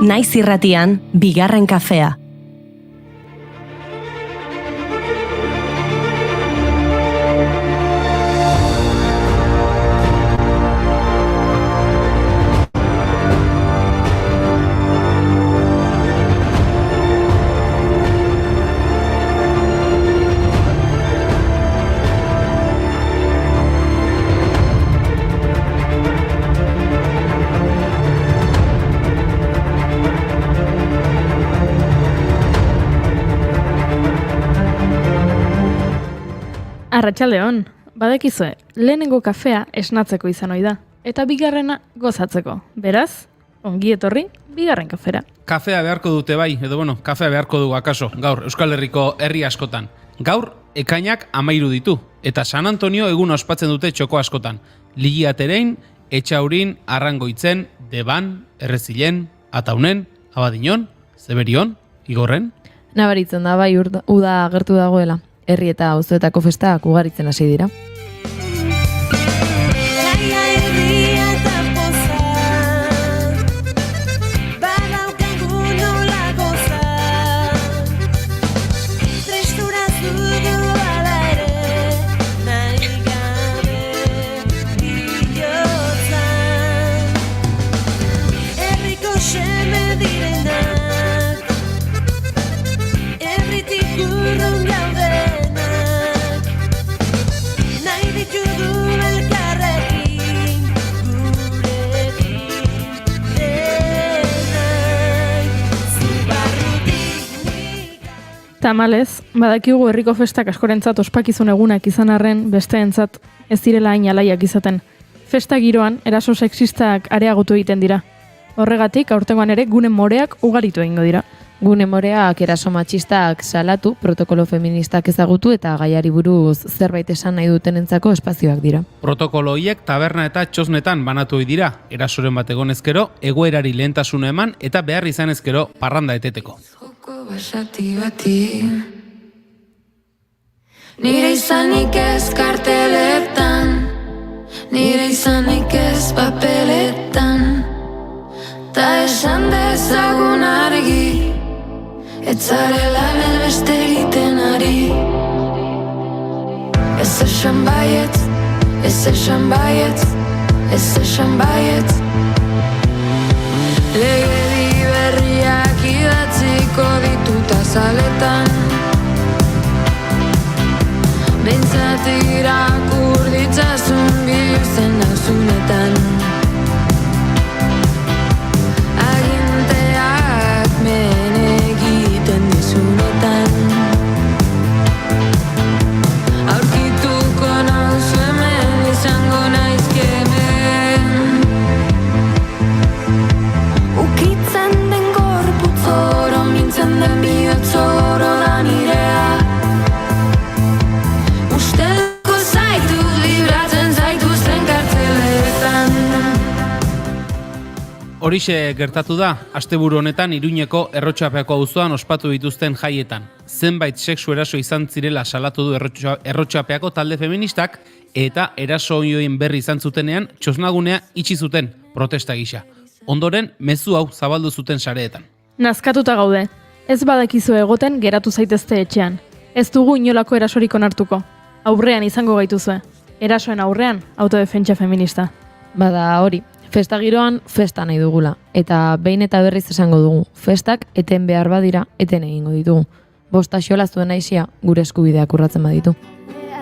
Naiz irratian, bigarren kafea. Arratsaldeon, badekizue, lehenengo kafea esnatzeko izan ohi da, eta bigarrena gozatzeko. Beraz, ongi etorri, bigarren kafera. Kafea beharko dute bai, kafea beharko dugu akaso, gaur, Euskal Herriko herri askotan. Gaur, ekainak 13 ditu, eta San Antonio egun ospatzen dute txoko askotan. Ligiaterein, Etxaurin, Arrangoitzen, Deban, Errezilen, Ataunen, Abadiñon, Zeberion, Igorren. Nabaritzen da bai uda agertu dagoela. Herri eta auzoetako festak ugaritzen hasi dira. Tamalez, badakigu herriko festak askorentzat ospakizun egunak izan arren besteentzat ez direla hain alaiak izaten. Festa giroan eraso sexistak areagotu egiten dira. Horregatik, aurtengoan ere gune moreak ugaritu egingo dira. Gune moreak eraso matxistak salatu, protokolo feministak ezagutu eta gaiari buruz zerbait esan nahi dutenentzako espazioak dira. Protokolo horiek taberna eta txosnetan banatu dira, erasoren bat egonezkero, egoerari lehentasuna eman eta behar izanezkero parranda eteteko. Basati bati nire izanik ez karteletan, nire izanik ez papeletan, ta esan dezagun argi etzarela beste egiten ari. Ez esan baiet, ez esan baiet, ez esan baiet, legedi berriak idatziko dituta zaletan, behintzat irakur ditzazun bihurtzen nauzunetan. Aginteak men egiten dizunetan, aurkituko nauzu hemen izango naizkemen. Ukitzen den gorputzoro, mintzen den bihotzoro da nirea. Ustelko zaitu, libratzen zaituzten kartzeletan. Horixe gertatu da, asteburu honetan Iruñeko Errotxapeako auzoan ospatu dituzten jaietan. Zenbait sexu eraso izan zirela salatu du Errotxapeako talde feministak eta eraso horien berri izan zutenean txosnagunea itxi zuten protesta gisa. Ondoren, mezu hau zabaldu zuten sareetan. Nazkatuta gaude, ez badakizu egoten geratu zaitezte etxean. Ez dugu inolako erasorik onartuko. Aurrean izango gaituzue. Erasoen aurrean, autodefentsa feminista. Bada hori, festa giroan festa nahi dugula. Eta behin eta berriz esango dugu, festak eten behar badira, eten egingo ditugu. Bosta xola zuen aisia, gure eskubideak urratzen baditu.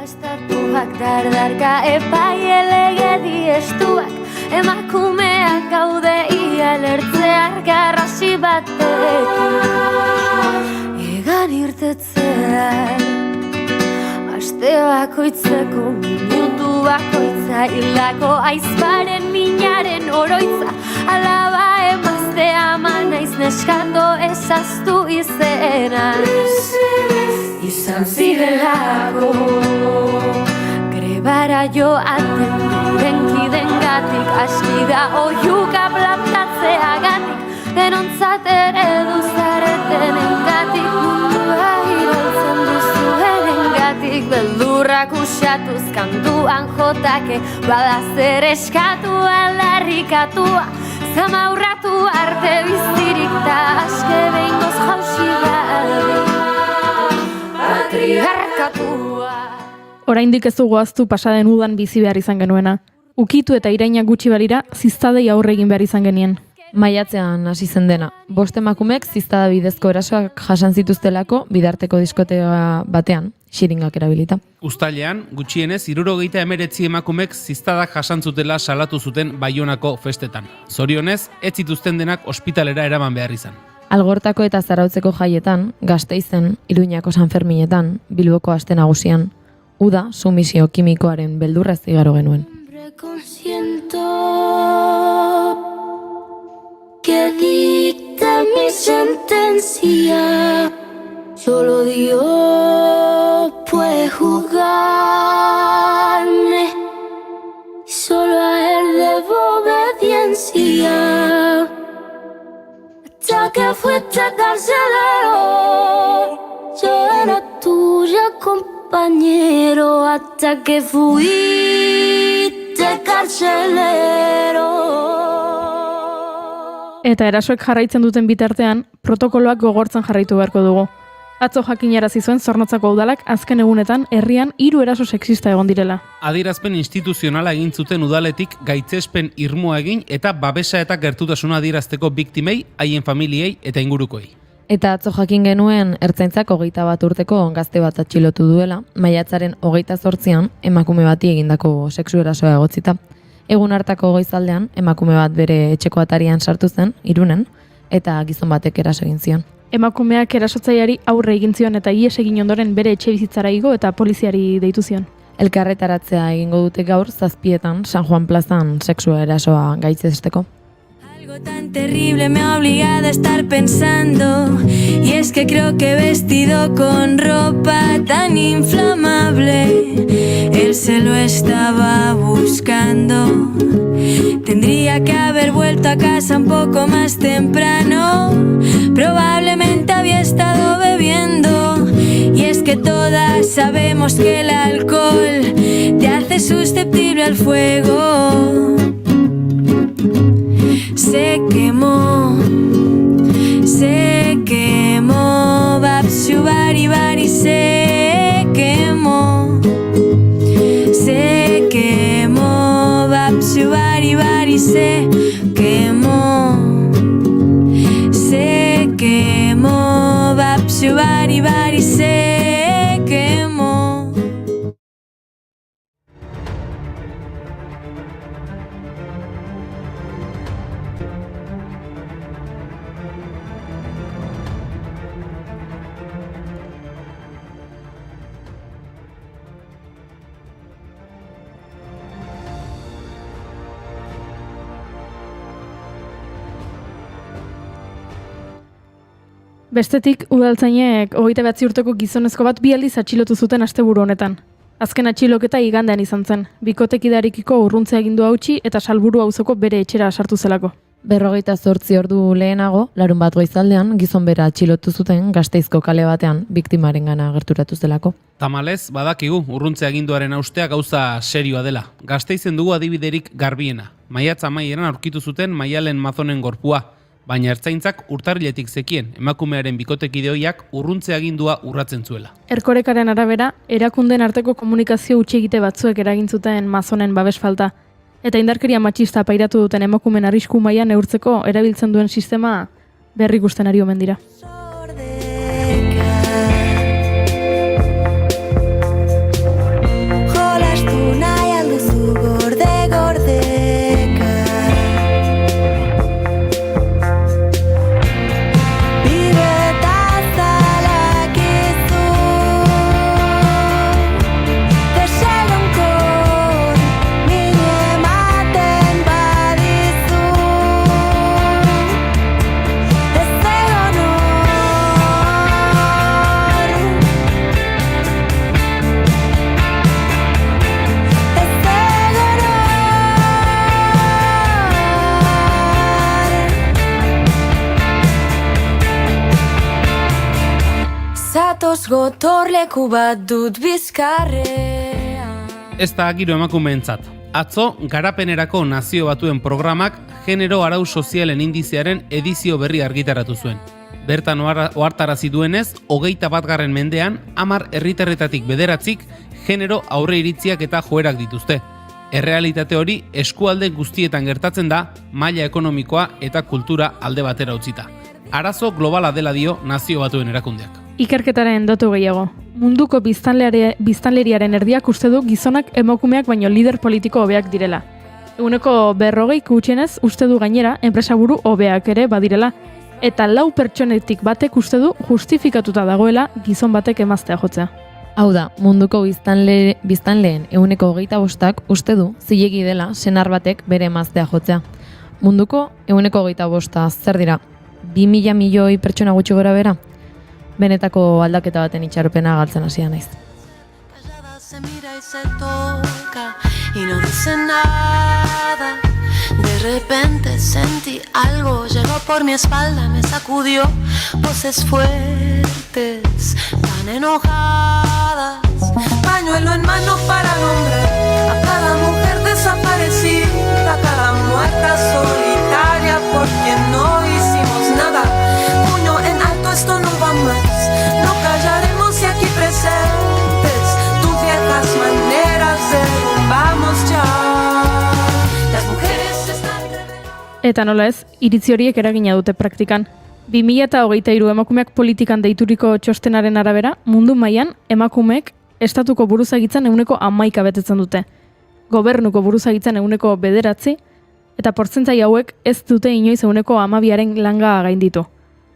Estatuak dardarka epailegedi estuak, emakumeak gaude ia lertzear garrasi batekin. Egan irtetzean, aste bakoitzeko minutu bakoitza, hilako aizparen minaren oroitza, alaba emazte ama naiz neskato ezaztu izenan. Izan zirelako grebara joaten diren kidengatik, aski da oiuka plaptatzeagatik, denontzat eredu zaretenengatik, mundua iraultzen duzuenengatik, beldurrak usatuz kantuan jotake, bada zer eskatu aldarrikatua, Zamaurratu arte bizirik da aske behingoz jausi gabe patriarkatua. Oraindik ez dugu ahaztu pasaden udan bizi behar izan genuena. Ukitu eta irainak gutxi balira, ziztadei aurre egin behar izan genien. Maiatzean hasi zen dena. 5 emakumek ziztada bidezko erasoak jasan zituztelako bidarteko diskoteka batean, xiringak erabilita. Uztailean, gutxienez, 79 emakumek ziztadak jasantzutela salatu zuten Baionako festetan. Zorionez, ez zituzten denak ospitalera eraman behar izan. Algortako eta Zarautzeko jaietan, Gasteizen, Iruñako San Ferminetan, Bilboko aste nagusian, uda sumisio kimikoaren beldurrez igaro genuen. Consiento que dicta mi sentencia. Solo Dios puede juzgarme. Solo a Él debo obediencia. Hasta que fuiste carcelero, yo era tuya, compañero. Hasta que fuiste carcelero. Eta erasoek jarraitzen duten bitartean, protokoloak gogortzen jarraitu beharko dugu. Atzo jakinarazi zuen Zornotzako udalak azken egunetan herrian 3 eraso sexista egon direla. Adierazpen instituzionala egin zuten udaletik gaitzespen irmoa egin eta babesa eta gertutasuna adierazteko biktimei, haien familiei eta ingurukoei. Eta atzo jakin genuen ertzaintzak 21 urteko gazte bat atxilotu duela, maiatzaren 28an emakume bati egindako sexu erasoa egotzita. Egun hartako goizaldean emakume bat bere etxeko atarian sartu zen, Irunen, eta gizon batek eraso egin zion. Emakumeak erasotzaileari aurre egin zion eta ihes egin ondoren bere etxe bizitzara igo eta poliziari deitu zion. Elkarretaratzea egingo dute gaur 7 San Juan plazan sexua erasoa gaitzesteko. Algo tan terrible me ha obligado a estar pensando, y es que creo que he vestido con ropa tan inflamable. Él se lo estaba buscando. Tendría que haber vuelto a casa un poco más temprano. Probablemente había estado bebiendo, y es que todas sabemos que el alcohol te hace susceptible al fuego. Se quemó, Babshu Bari Bari se quemó, Babshu Bari Bari se quemó, Babshu Bari Bari se quemó. Bestetik, udaltzainek 29 urteko gizonezko bat 2 aldiz atxilotu zuten asteburu honetan. Azken atxiloketa igandean izan zen, bikotekidarekiko urruntze agindu hautsi eta Salburu auzoko bere etxera sartu zelako. 48 ordu lehenago, larun bat goizaldean, gizon bera atxilotu zuten Gasteizko kale batean biktimarengana gerturatu zelako. Tamalez, badakigu, urruntze aginduaren austea gauza serioa dela. Gasteizen dugu adibiderik garbiena. Maiatz 11an aurkitu zuten Maialen Mazonen gorpua, baina ertzaintzak urtarriletik zekien emakumearen bikotekideoiak urruntze agindua urratzen zuela. Erkorekaren arabera, erakunden arteko komunikazio hutsegite batzuek eragin zuten Mazonen babes falta, eta indarkeria matxista pairatu duten emakumen arrisku maila neurtzeko erabiltzen duen sistema berri ikusten ari omen dira. Gotorleku bat dut bizkarrean. Ez da giro emakumeentzat. Atzo, Garapenerako Nazio Batuen Programak genero arau sozialen indizearen edizio berri argitaratu zuen. Bertan ohartarazi duenez, 21. mendean, 10 herritarretatik 9 genero aurre iritziak eta joerak dituzte. Errealitate hori eskualde guztietan gertatzen da, maila ekonomikoa eta kultura alde batera utzita. Arazo globala dela dio Nazio Batuen erakundeak. Ikerketaren datu gehiago. Munduko biztanleriaren erdiak uste du gizonak emakumeak baino lider politiko hobeak direla. 40% gutxienez uste du gainera enpresaburu hobeak ere badirela, eta 4 pertsonetik batek uste du justifikatuta dagoela gizon batek emaztea jotzea. Hau da, munduko biztanleen 25% uste du zilegi dela senar batek bere emaztea jotzea. Munduko 25% zer dira? 2.000 milioi pertsona gutxi gora bera? Benetako aldaketa baten itxaropena galtzen hasia naiz. Callada se mira y se toca y no dice nada. De repente sentí algo, llegó por mi espalda, me sacudió. Voces fuertes, tan enojadas. Pañuelo en mano para nombrar a cada mujer desaparecida, a cada muerta solitaria por quien no hicimos nada. Puño en alto, esto no va más. No callaremos y aquí presentes tus viejas maneras de vamos ya. Eta nola ez, iritzi horiek eragina dute praktikan. 2023 emakumeak politikan deituriko txostenaren arabera, mundu mailan emakumeek estatuko buruzagitzan 11% betetzen dute. Gobernuko buruzagitzan 9%, eta portzentai hauek ez dute inoiz 12% langa gainditu.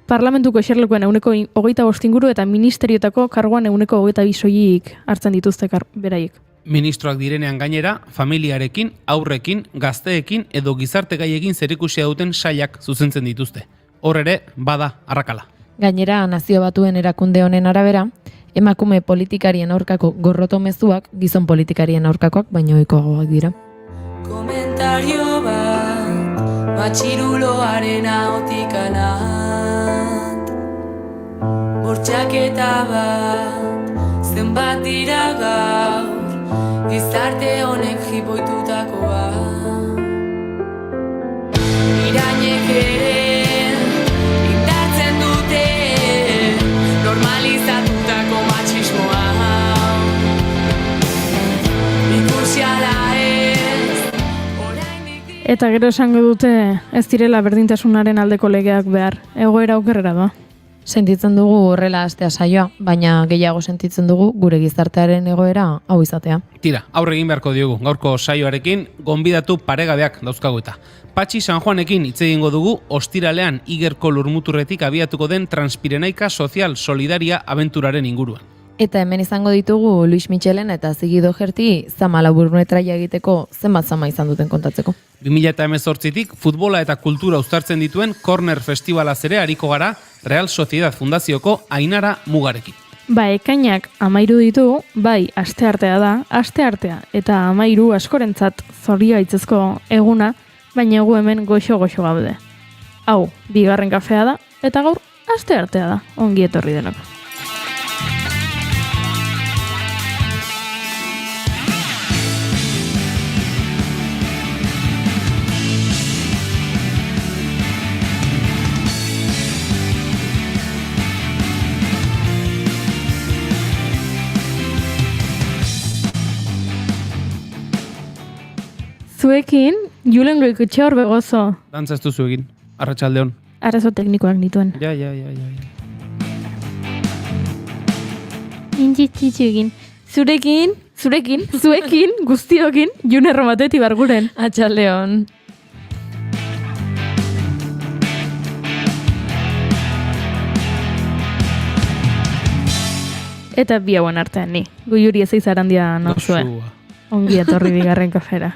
Parlamentuko eserlekuen 25% inguru eta ministeriotako karguan 22% soilik hartzen dituzte beraiek. Ministroak direnean gainera, familiarekin, aurrekin, gazteekin edo gizarte gaiekin zerikusia duten sailak zuzentzen dituzte. Hor ere, bada arrakala. Gainera, Nazio Batuen erakunde honen arabera, emakume politikarien aurkako gorrotomezuak gizon politikarien aurkakoak baino ohikoagoak dira. Komentario bat, matxiruloaren ahotikanat. Bortxaketa bat, zenbat dira gaur, gizarte honek jipoitutakoa. Irainek ere indartzen dute normalizatutako matxismoa. Ikusiala ez, oraindik. Eta gero esango dute ez direla berdintasunaren aldeko legeak behar, egoera okerrera doa. Sentitzen dugu horrela hastea saioa, baina gehiago sentitzen dugu gure gizartearen egoera hau izatea. Tira, aurre egin beharko diogu, gaurko saioarekin gonbidatu paregabeak dauzkagu eta. Patxi San Juanekin hitz egingo dugu ostiralean Igerko Lurmuturretik abiatuko den Transpirenaika Sozial Solidaria abenturaren inguruan. Eta hemen izango ditugu Luis Michelen eta Zigi Doherty zama laburmetraia egiteko zenbat zama izan duten kontatzeko. 2018tik futbola eta kultura uztartzen dituen Corner Festivalaz ere ariko gara Real Sociedad Fundazioko Ainara Mugarekin. Ekainak 13 ditu, bai asteartea da, asteartea eta 13 askorentzat zorioaitzezko eguna, baina gu hemen goxo-goxo gaude. Hau, bigarren kafea da, eta gaur asteartea da, ongi etorri denok. Zuekin, Julen Goikutxe hor begozo. Dantza ez duzu egin, arratsaldeon. Arazo teknikoak nituen. Ja. Intxitxitxu egin. Zuekin, guztiokin, June Romateti barguren. Atxaldeon. Eta bi hauen artean ni. Guiuri ez eizarandia norzue. Ongi etorri bigarren kafera.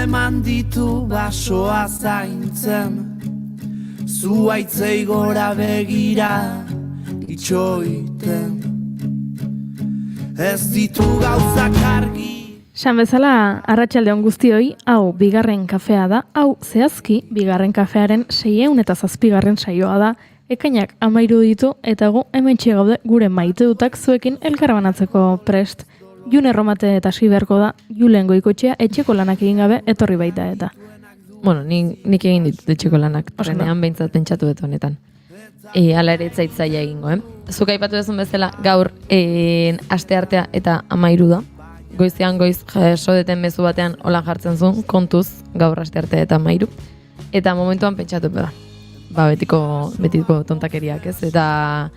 eman ditu basoa zaintzen, zuaitzei gora begira itxoiten, ez ditu gauzak argi. San bezala, arratsaldeon guztioi, hau bigarren kafea da, hau zehazki bigarren kafearen 607. saioa da, ekainak 13 ditu eta gu hementxe gaude gure maite dutak zuekin elkarbanatzeko prest. June Romate eta hasi beharko da, Julen Goikoetxea etxeko lanak egin gabe etorri baita eta. Bueno, nik egin ditut etxeko lanak, trenean behintzat pentsatu dut honetan. Hala ere etzait zaila egingo, Zuk aipatu duzun bezala, gaur asteartea eta 13 da. Goizean goiz jaso deten mezu batean holan jartzen zuen, kontuz gaur astearte eta 13. Eta momentuan pentsatu da. Betiko tontakeriak, ez? Eta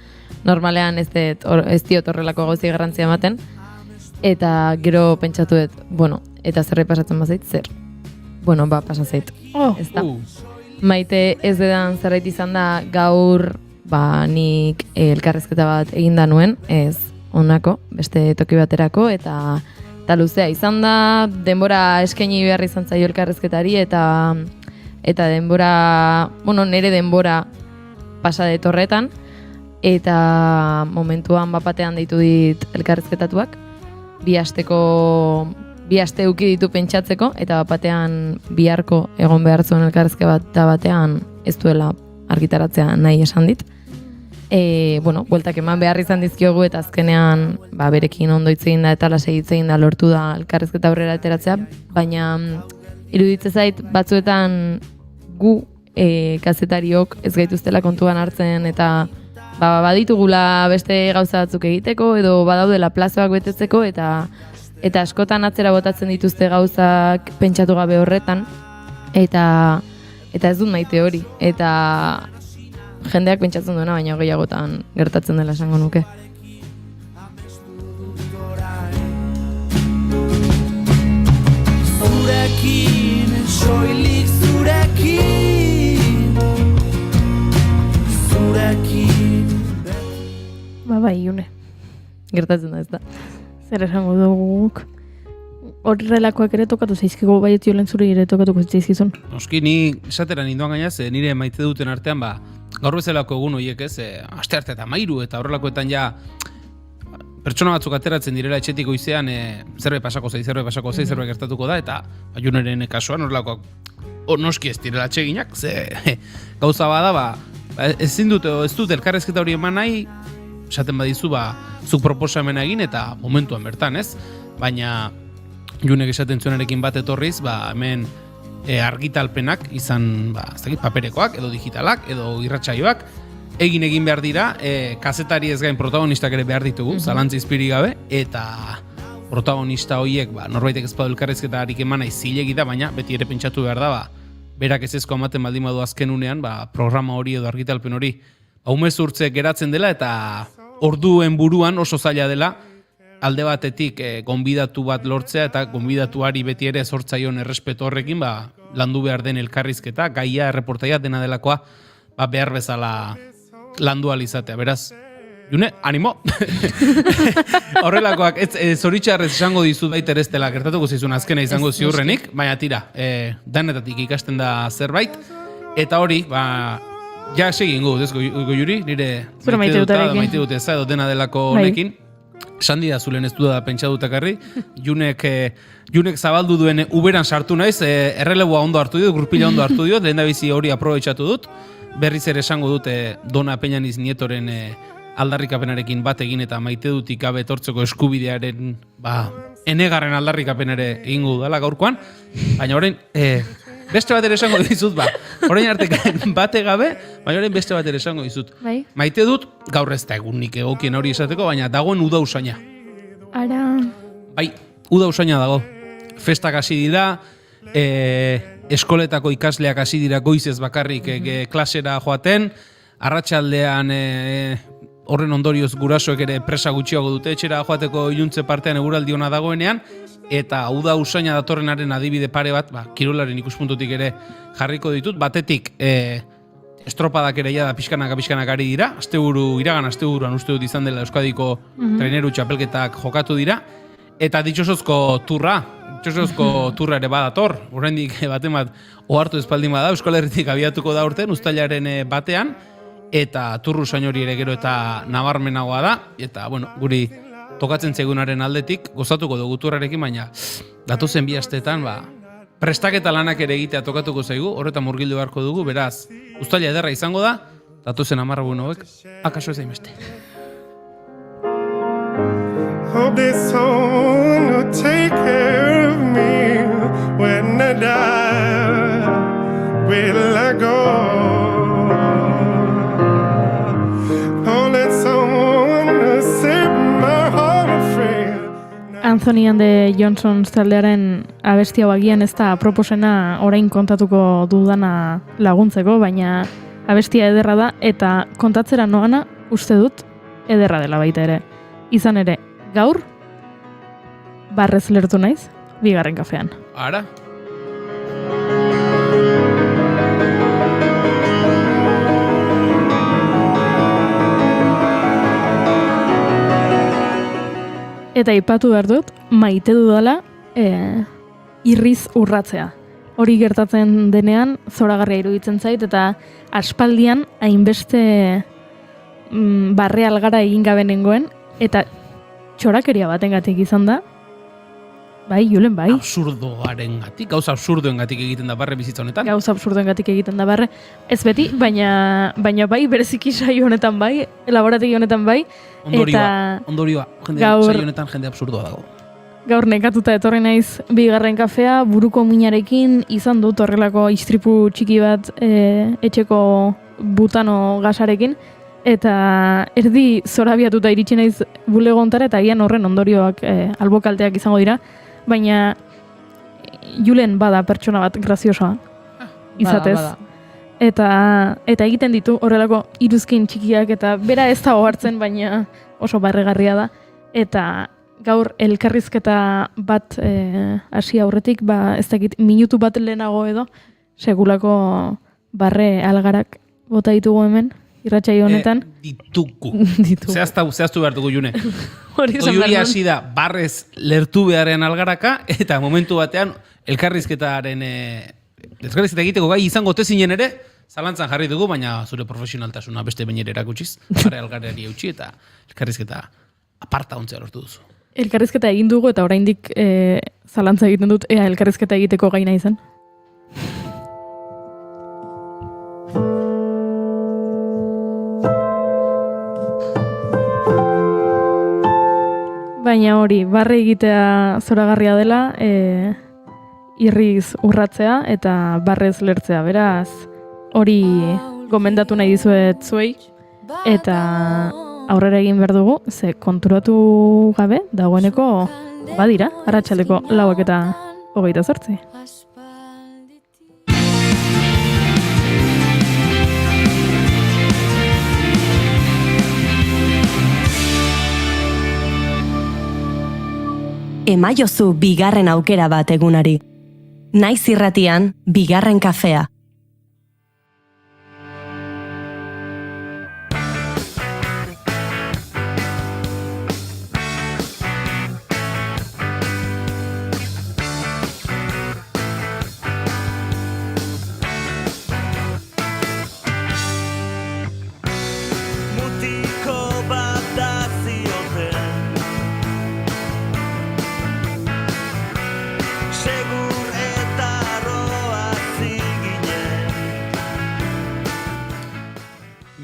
normalean ez diot horrelako gauzi garrantzia ematen. Eta gero pentsatu dut, eta zerre pasatzen bazait, zer? Pasa zait. Ez da. Maite ez dedan zerbait izan da gaur, nik elkarrezketa bat eginda nuen, ez honako, beste toki baterako, eta luzea izan da, denbora eskaini behar izan zaio elkarrezketari, eta denbora, nire denbora pasa detorretan, eta momentuan bapatean deitu dit elkarrezketatuak, bi aste uki ditu pentsatzeko, eta bapatean biharko egon behar zuen elkarrezketa batean ez duela argitaratzea nahi esan dit. Bueltak eman behar izan dizkiogu eta azkenean berekin ondo hitz egin da eta lasai hitz egin da lortu da elkarrezketa aurrera ateratzea, baina iruditzen zait batzuetan gu kazetariok ez gaituztela kontuan hartzen eta baditugula beste gauza batzuk egiteko edo badaudela plazoak betetzeko eta askotan atzera botatzen dituzte gauzak pentsatu gabe horretan eta ez dut maite hori eta jendeak pentsatzen duena, baina gehiagotan gertatzen dela esango nuke. Zurekin, soilik zurekin, zurekin. Bai, June. Gertatzen da ez da. Zer esango dugu horrelakoak ere tokatu zaizkigo, bai Jolen zuri ere tokatuko zaizkizun. Noski, ni esatera ninduan gainaz, nire maite duten artean, gaur bezalako egun horiek ez, astearte eta 13 eta horrelakoetan ja pertsona batzuk ateratzen direla etxetik goizean zerbait pasako zai, zerbait gertatuko da, eta Juneren kasuan horrelakoak noski ez direla atseginak, ze gauza bada, ezin dut, ez dut elkarrezketa hori eman nahi, esaten badizu, zuk proposamena egin eta momentuan bertan, ez? Baina Junek esaten zuenarekin bat etorriz, hemen argitalpenak izan paperekoak, edo digitalak, edo irratsaioak, egin behar dira, kazetari ez gain protagonistak ere behar ditugu, zalantzi izpiri gabe, eta protagonista horiek, norbaitek ez badu elkarrezketarik eman nahi zilegi da, baina beti ere pentsatu behar da, berak ezezko amaten baldin badu azken unean, programa hori edo argitalpen hori, umezurtze geratzen dela, eta orduen buruan oso zaila dela, alde batetik gonbidatu bat lortzea eta gonbidatuari beti ere sortzaion errespetu horrekin landu behar den elkarrizketa, gaia, erreportaia dena delakoa behar bezala landu alizatea. Beraz, June, animo! Horrelakoak, zoritxarrez esango dizut baita ere ez dela gertatuko zizun azkena izango ziurrenik, baina tira, danetatik ikasten da zerbait, eta hori, ja segin gu, ez Goiuri, nire maite dut ez edo dena delako honekin, esan dida zulen ez da pentsatutakarri, Junek zabaldu duen uberan sartu naiz, erreleboa ondo hartu dut, grupila ondo hartu dut, lehen da bizi hori aprobetxatu dut, berriz ere esango dute Dona Peñaniz Nietoren aldarrikapenarekin bat egin eta maite dut ikabe etortzeko eskubidearen enegarren aldarrikapen ere egingo dudala gaurkoan, baina orain beste bat ere esango dizut, orain arte bate gabe, baina orain beste bat ere esango dizut. Maite dut, gaur ez da egunik egokien hori esateko, baina dagoen uda usaina. Ara... Bai, uda usaina dago. Festak hasi dira, eskoletako ikasleak hasi dira goizez bakarrik klasera joaten, arratsaldean horren ondorioz gurasoek ere presa gutxiago dute etxera joateko iluntze partean eguraldi ona dagoenean, eta uda usaina datorrenaren adibide pare bat, kirolaren ikuspuntutik ere jarriko ditut, batetik estropadak ere da pixkanak ari dira, iragan asteburuan uste dut izan dela Euskadiko traineru txapelketak jokatu dira, eta ditxosozko turra, Txosozko turra ere badator, oraindik baten bat ohartu espaldin bada, Euskal Herritik abiatuko da urten, uztailaren batean, eta turru usain hori ere gero eta nabarmenagoa da, eta, bueno, guri tokatzen zegunaren aldetik, gozatuko dugu turrarekin, baina datozen bi asteetan, prestaketa lanak ere egitea tokatuko zaigu, horretan murgildu beharko dugu, beraz, uztaila ederra izango da, datozen 10 egun hauek, akaso ez hainbeste. Hope this song will take care of me when I die. Will I go? Oh, let someone set my heart free. Anthony and the Johnsons taldearen abesti hau agian ez da proposena orain kontatuko dudana laguntzeko, baina abestia ederra da eta kontatzera noana uste dut ederra dela baita ere. Izan ere, gaur, barrez lertu naiz, bigarren kafean. Ara? Eta aipatu behar dut, maite dudala irriz urratzea. Hori gertatzen denean, zoragarria iruditzen zait, eta aspaldian hainbeste barre algara egin gabe nengoen, eta txorakeria batengatik izan da. Bai, Julen, bai. Absurdoarengatik, gauza absurdoengatik egiten da barre bizitza honetan. Gauza absurdoengatik egiten da barre. Ez beti, baina bai, bereziki saio honetan bai, laborategi honetan bai. Ondorioa, saio honetan jende absurdoa dago. Gaur nekatuta etorri naiz bigarren kafea, buruko minarekin izan dut horrelako istripu txiki bat etxeko butano gasarekin. Eta erdi zorabiatuta iritsi naiz bulego hontara, eta agian horren ondorioak albokalteak izango dira, baina Julen bada pertsona bat graziosoa izatez. Bada. Eta egiten ditu horrelako iruzkin txikiak, eta bera ez da ohartzen, baina oso barregarria da. Eta gaur elkarrizketa bat hasi aurretik, ez dakit minutu bat lehenago edo, segulako barre algarak bota ditugu hemen. Irratsaio honetan. Ditugu. Zehaztu behar dugu, June. Hori hasi da, barrez lertu beharrean algaraka, eta momentu batean elkarrizketa egiteko gai izango tezinen ere, zalantzan jarri dugu, baina zure profesionaltasuna beste bainera erakutsiz, barre algarari eutxi, eta elkarrizketa aparta ontzea lortu duzu. Elkarrizketa egin dugu, eta oraindik zalantza egiten dut, ea elkarrizketa egiteko gaina izan. Baina hori, barre egitea zoragarria dela, irriz urratzea eta barrez lertzea. Beraz, hori gomendatu nahi dizuet zuei, eta aurrera egin behar dugu, ze konturatu gabe, dagoeneko badira, arratsaldeko 4:28. Emaiozu bigarren aukera bat egunari. Naiz irratian, bigarren kafea.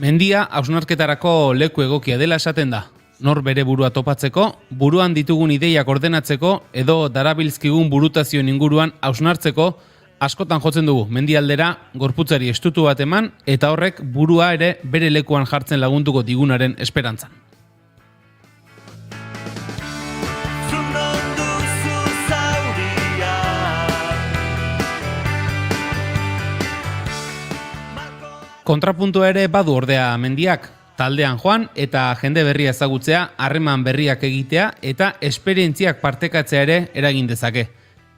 Mendia hausnarketarako leku egokia dela esaten da. Nor bere burua topatzeko, buruan ditugun ideiak ordenatzeko edo darabilzkigun burutazioen inguruan hausnartzeko askotan jotzen dugu mendialdera gorputzari estutu bat eman eta horrek burua ere bere lekuan jartzen lagunduko digunaren esperantzan. Kontrapuntua ere badu ordea mendiak, taldean joan eta jende berria ezagutzea, harreman berriak egitea eta esperientziak partekatzea ere eragin dezake.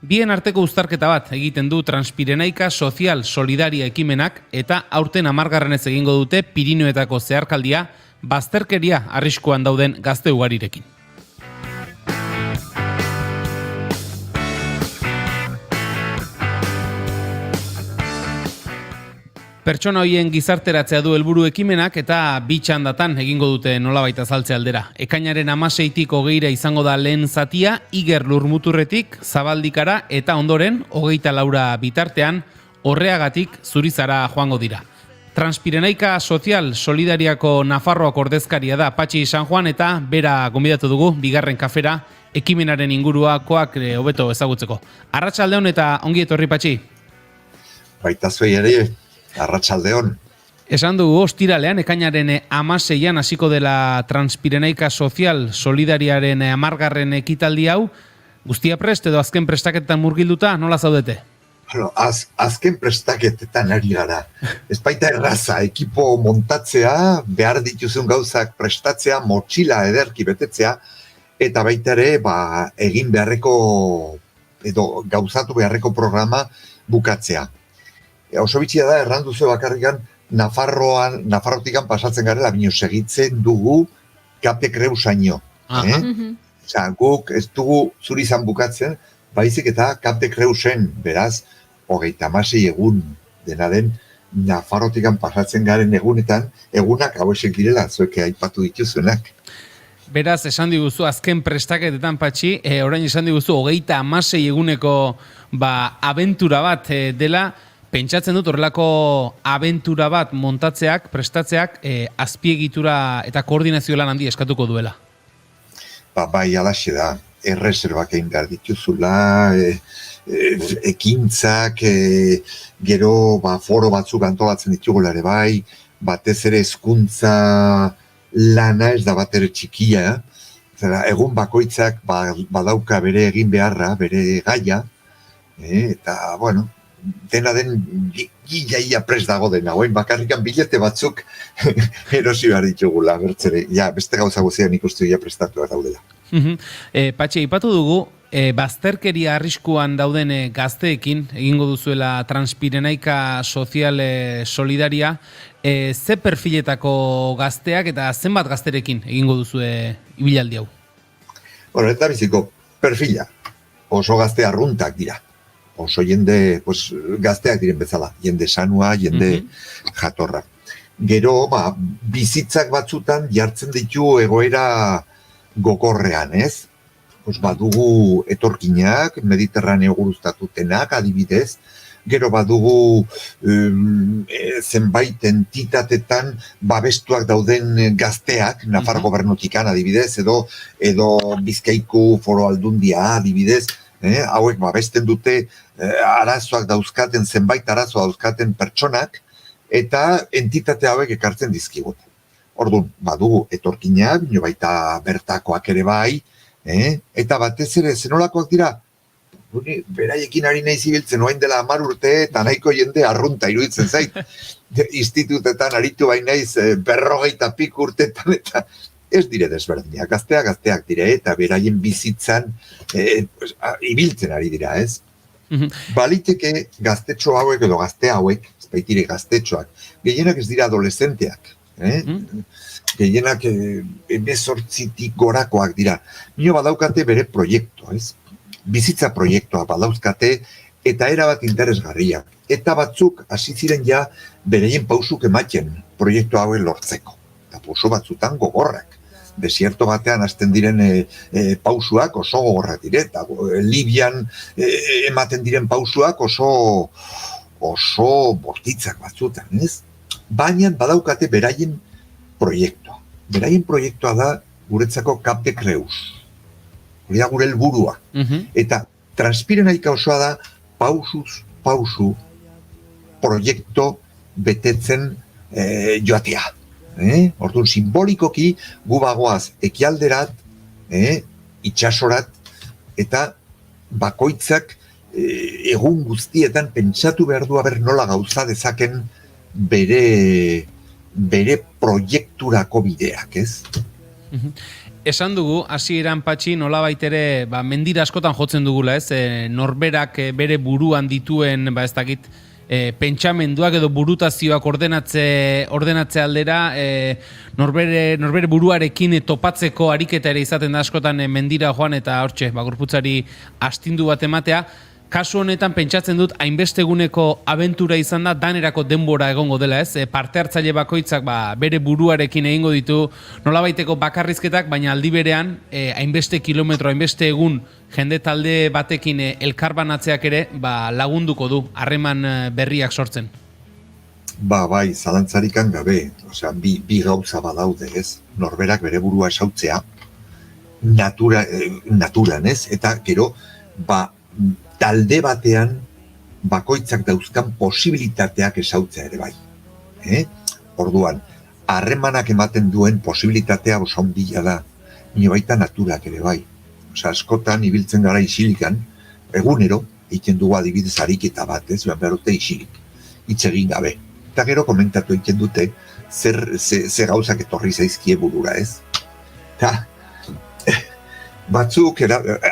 Bien arteko uztarketa bat egiten du Transpirenaika Sozial Solidaria ekimenak eta aurten 10. egingo dute Pirinioetako zeharkaldia bazterkeria arriskuan dauden gazte ugarirekin. Pertsona hoien gizarteratzea du helburu ekimenak eta bi txandatan egingo dute nolabait azaltze aldera. Ekainaren 16tik 20 izango da lehen zatia, Iger Lurmuturretik, Zabaldikara eta ondoren 24 bitartean Horreagatik Zurizara joango dira. Transpirenaika Sozial Solidariako Nafarroako ordezkaria da Patxi San Juan eta bera gonbidatu dugu bigarren kafera ekimenaren inguruakoak hobeto ezagutzeko. Arratsaldeon eta ongi etorri Patxi. Baita zuei ere, arratsaldeon. Esan dugu ostiralean ekainaren 16an hasiko dela Transpirenaika Sozial Solidariaren 10. ekitaldi hau. Guztia prest edo azken prestaketetan murgilduta nola zaudete? Bueno, azken prestaketetan ari gara. Ez baita erraza, ekipo montatzea, behar dituzun gauzak prestatzea, motxila ederki betetzea, eta baita ere, egin beharreko, edo gauzatu beharreko programa bukatzea. Oso bitxia da, erranduzu bakarrikan, Nafarrotikan pasatzen garela, bino segitzen dugu Kape Kreusaino. Guk ez dugu Zurizan bukatzen, baizik eta Kape Kreusen, beraz, 36 egun dena den, Nafarrotikan pasatzen garen egunetan, egunak hauesek direla, zueke aipatu dituzuenak. Beraz, esan diguzu, azken prestaketetan Patxi, orain esan diguzu, 36 eguneko abentura bat dela, pentsatzen dut horrelako abentura bat montatzeak, prestatzeak, azpiegitura eta koordinazio lan handi eskatuko duela. Bai, alaxe da, erreserbak egin behar dituzula, ekintzak, gero foro batzuk antolatzen ditugula ere bai, batez ere hezkuntza lana ez da bat ere txikia, egun bakoitzak badauka bere egin beharra, bere gaia, eta, bueno, dena den gilaia prest dago dena, oen bakarrikan bilete batzuk erosi behar ditugula, bertzere, beste gauza guzian ikustu gila prestatuak daudela. Patxi, ipatu dugu, bazterkeria arriskuan dauden gazteekin, egingo duzuela Transpirenaika Sozial Solidaria, ze perfiletako gazteak eta zenbat gazterekin egingo duzue ibilaldi hau? Bueno, eta biziko perfila, oso gazte arruntak dira. Oso jende gazteak diren bezala, jende sanua, jende jatorra. Gero, bizitzak batzutan jartzen ditu egoera gogorrean, ez? Badugu etorkinak, Mediterraneo guruztatutenak, adibidez, gero badugu zenbait entitatetan babestuak dauden gazteak, Nafar gobernutikan adibidez, edo Bizkaiku Foro Aldundia adibidez, hauek babesten dute arazoak dauzkaten, zenbait arazoa dauzkaten pertsonak, eta entitate hauek ekartzen dizkigute. Orduan, badugu etorkinak, bino baita bertakoak ere bai, eta batez ere zenolakoak dira, beraiekin ari nahi zibiltzen oain dela 10 urte, eta nahiko jende arrunta iruditzen zait. Institutetan aritu bain naiz 40 pik urtetan, eta ez dire desberdinak, gazteak dire, eta beraien bizitzan ibiltzen ari dira, ez? Baliteke gaztetxo hauek edo gazte hauek, ez baitire gaztetxoak, gehienak ez dira adolescenteak, gehienak 18tik gorakoak dira. Nio badaukate bere proiektua, ez? Bizitza proiektua badauzkate eta erabat interesgarriak. Eta batzuk hasi ziren ja bereien pausuk ematen proiektu hauen lortzeko. Eta pausu batzutan gogorrak. Desierto batean hasten diren pausuak oso gogorrak dire, eta Libian ematen diren pausuak oso bortitzak batzutan, ez? Baina badaukate beraien proiektua. Beraien proiektua da guretzako Kape Kreus. Hori da gure helburua. Eta Transpirenaika osoa da pausuz pausu proiektu betetzen joatea. Orduan, simbolikoki gu bagoaz ekialderat, itxasorat, eta bakoitzak egun guztietan pentsatu behar du haber nola gauza dezaken bere proiekturako bideak, ez? Esan dugu, hasieran Patxi, nolabait ere, mendira askotan jotzen dugula, ez? Norberak bere buruan dituen, ez dakit, pentsamenduak edo burutazioak ordenatze aldera, norbere buruarekin topatzeko ariketa ere izaten da askotan mendira joan eta hortxe, gorputzari astindu bat ematea. kasu honetan pentsatzen dut hainbeste eguneko abentura izan da danerako denbora egongo dela, ez? Parte hartzaile bakoitzak bere buruarekin egingo ditu nolabaiteko bakarrizketak, baina aldi berean hainbeste kilometro, hainbeste egun jende talde batekin elkarbanatzeak ere lagunduko du harreman berriak sortzen. Bai, zalantzarikan gabe, osea, bi gauza badaude, ez? Norberak bere burua esautzea, naturan, ez? Eta gero, talde batean bakoitzak dauzkan posibilitateak esautzea ere bai. Orduan, harremanak ematen duen posibilitatea oso handia da, nire baita naturak ere bai. Osea, askotan ibiltzen gara isilikan, egunero, egiten dugu adibidez ariketa bat, ez? Behar dute isilik, hitz egin gabe. Eta gero komentatu egiten dute, zer gauzak etorri zaizkie burura, ez? Eta, batzuk,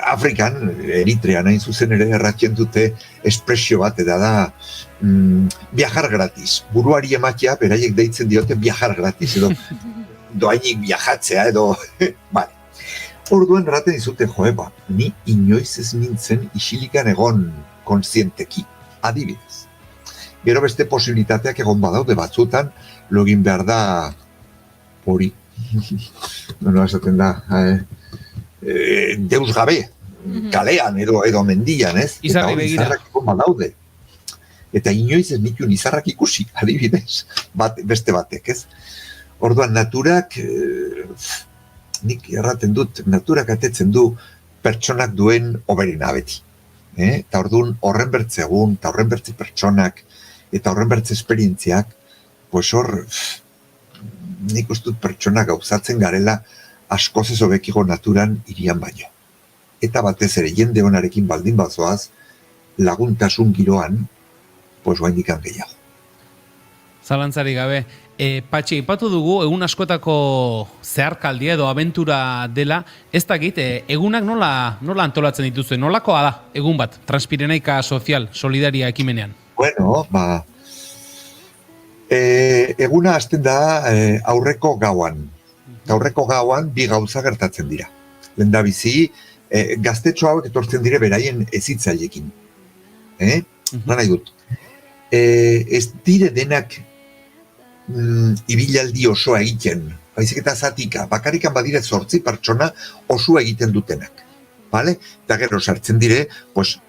Afrikan, Eritrean hain zuzen ere erratzen dute espresio bat, eta da viajar gratis. Buruari ematea, beraiek deitzen diote viajar gratis, edo doainik viajatzea, edo... Vale. Orduan erraten dizute, ni inoiz ez nintzen isilikan egon kontzienteki, adibidez. Gero beste posibilitateak egon badaude batzutan, login behar da hori. Esaten da... deus gabe, kalean edo mendian, ez? Izarri begira. Izarrak egon badaude. Eta inoiz ez nituen izarrak ikusi, adibidez, beste batek, ez? Orduan, naturak, nik erraten dut, naturak atetzen du pertsonak duen oberena beti. Eta orduan, horren bertze egun, eta horren bertze pertsonak, eta horren bertze esperientziak, pues hor, nik ustut pertsonak gauzatzen garela, askoz ez hobekigo naturan irian baino. Eta batez ere, jende honarekin baldin bazoaz, laguntasun giroan, pues guaindikan gehiago. Zalantzari gabe. Patxi, ipatu dugu, egun askotako zeharkaldia edo abentura dela, ez dakit, egunak nola antolatzen dituzue? Nolakoa da, egun bat, Transpirenaika Sozial, Solidaria ekimenean? Bueno, eguna hasten da aurreko gauan. Aurreko gauan bi gauza gertatzen dira. Lehendabizi, gaztetxo hauek etortzen dire beraien ezitzailekin. Nahi dut. Ez dire denak ibilaldi osoa egiten. Baizik eta zatika, bakarikan badire 8 pertsona osoa egiten dutenak. Vale? Eta gero sartzen dire, pues,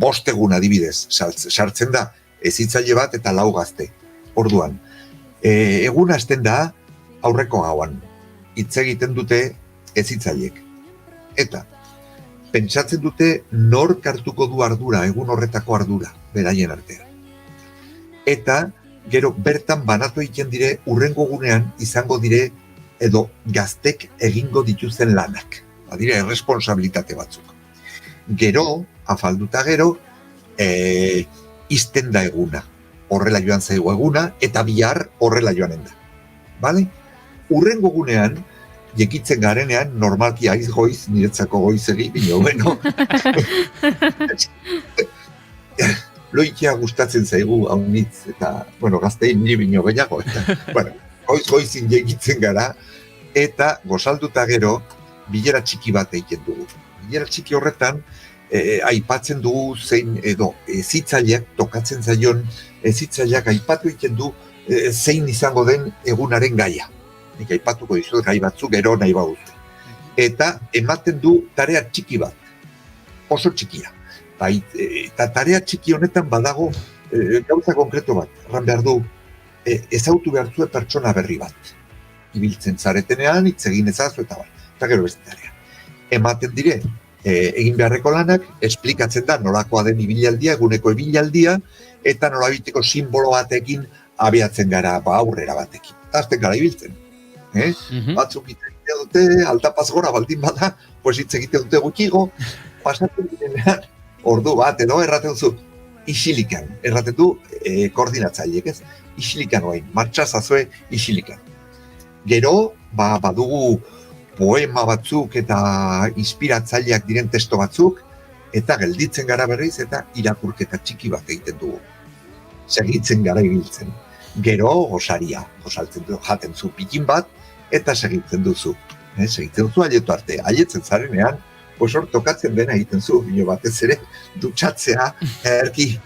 5 egun adibidez. Sartzen da ezitzaile bat eta 4 gazte. Orduan, egun hasten da aurreko gauan. Hitz egiten dute ezitzaileek. Eta, pentsatzen dute nork hartuko du ardura, egun horretako ardura, beraien artean. Eta, gero bertan banatu egiten dire, urrengo gunean izango dire, edo gaztek egingo dituzten lanak. Badire, erresponsabilitate batzuk. Gero, afalduta gero, izten da eguna. Horrela joan zaigu eguna, eta bihar horrela joanen da. Bale? Urrengo gunean, jekitzen garenean, normalki aiz goiz, niretzako goizegi, bino, bueno. Loikia gustatzen zaigu haunitz, eta, bueno, gaztein nire bino gehiago, eta, bueno, goizin jekitzen gara, eta gozalduta gero, bilera txiki bat egiten dugu. Bilera txiki horretan, aipatzen dugu zein, edo, ezitzaileak, tokatzen zaion, ezitzaileak aipatu egiten du, zein izango den egunaren gaia. Nik aipatuko dizut gai batzuk gero nahi baduzu. Eta ematen du tarea txiki bat, oso txikia. Eta tarea txiki honetan badago gauza konkreto bat. Erran behar du, ezautu behar zuen pertsona berri bat. Ibiltzen zaretenean, hitz egin ezazu eta bai. Eta gero beste tarea. Ematen dire, egin beharreko lanak, esplikatzen da nolakoa den ibilaldia, eguneko ibilaldia, eta nolabiteko simbolo batekin abiatzen gara aurrera batekin. Azten gara ibiltzen. Batzuk hitz egite dute, altapaz gora baldin bada, pues hitz egite dute gutxigo, pasatzen direnean, ordu bat, edo erraten duzu, isilikan, erraten du koordinatzaileek, ez? Isilikan oain, martxa zazue isilikan. Gero, badugu poema batzuk eta inspiratzaileak diren testo batzuk, eta gelditzen gara berriz, eta irakurketa txiki bat egiten dugu. Segitzen gara ibiltzen. Gero, gosaria, gosaltzen du, jaten zu pikin bat, eta segitzen duzu. Segitzen duzu aietu arte. Aietzen zarenean, pues hor tokatzen dena egiten zu, batez ere, dutxatzea, erki,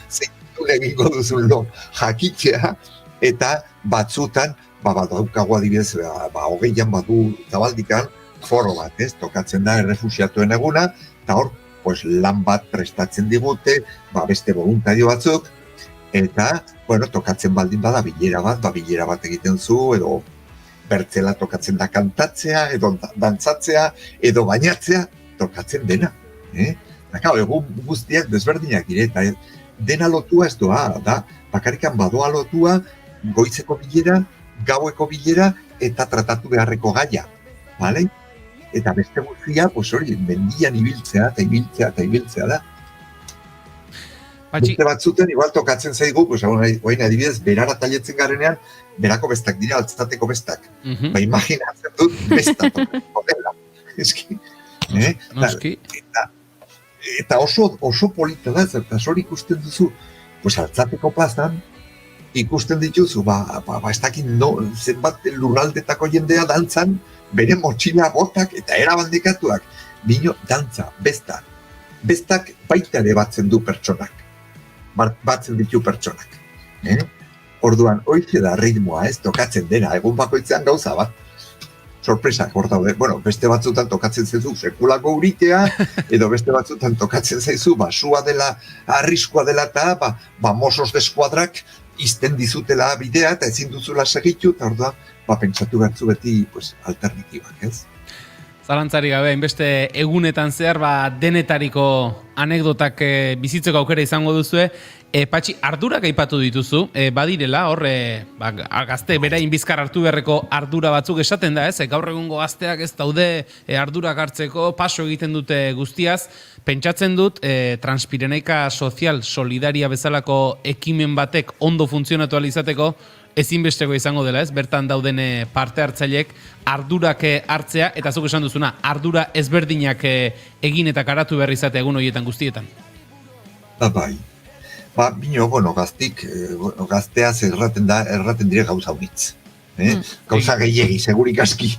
zeintun egingo duzun lo, jakitzea, eta batzutan, badaukago adibidez, 20an badu zabaldikan, foro bat, tokatzen da errefuxiatuen eguna, eta hor, pues, lan bat prestatzen digute, beste voluntario batzuk, eta, bueno, tokatzen baldin bada bilera bat egiten zu, edo bertzela tokatzen da kantatzea, edo dantzatzea, edo bainatzea, tokatzen dena. Egun guztiak desberdinak dire, eta dena lotua ez doa, da, bakarrikan badoa lotua, goizeko bilera, gaueko bilera, eta tratatu beharreko gaia, bale? Eta beste guztia, pues hori, mendian ibiltzea da. Beste batzuten, igual tokatzen zaigu, pues oain adibidez, berara tailetzen garenean, berako bestak dira, altzateko bestak. Imaginatzen dut, bestak tokatzeko dela. Eski, Noski. Eta oso polita da, eta hori ikusten duzu, pues altzateko plazan, ikusten dituzu, ez dakit zenbat lurraldetako jendea dantzan, bere motxila botak eta erabandikatuak. Bino, dantza, bestak baita ere batzen du pertsonak. Batzen ditu pertsonak. Orduan, hoize da ritmoa, tokatzen dena, egun bakoitzean gauza bat. Sorpresak hor daude. Bueno, beste batzutan tokatzen zaizu sekulako uritea, edo beste batzutan tokatzen zaizu, sua dela, arriskua dela eta, Mossos de Eskuadrak izten dizutela bidea eta ezin duzula segitu, eta orduan, pentsatu bertzu beti alternatibak, ez? Zalantzari gabe, inbeste egunetan zehar, denetariko anekdotak bizitzeko aukera izango duzue. Patxi, ardurak aipatu dituzu, badirela, hor, gazte berain bizkar hartu beharreko ardura batzuk esaten da, ez? Gaur egungo gazteak ez daude ardurak hartzeko, paso egiten dute guztiaz. Pentsatzen dut, Transpireneika Sozial Solidaria bezalako ekimen batek ondo funtzionatu ahal izateko, ezinbesteko izango dela, ez? Bertan dauden parte hartzaileek ardurak hartzea, eta zuk esan duzuna, ardura ezberdinak egin eta karatu behar izatea egun horietan guztietan. Bai. Bino, gazteaz erraten dire gauza unitz. Gauza gehiegi, segurik aski.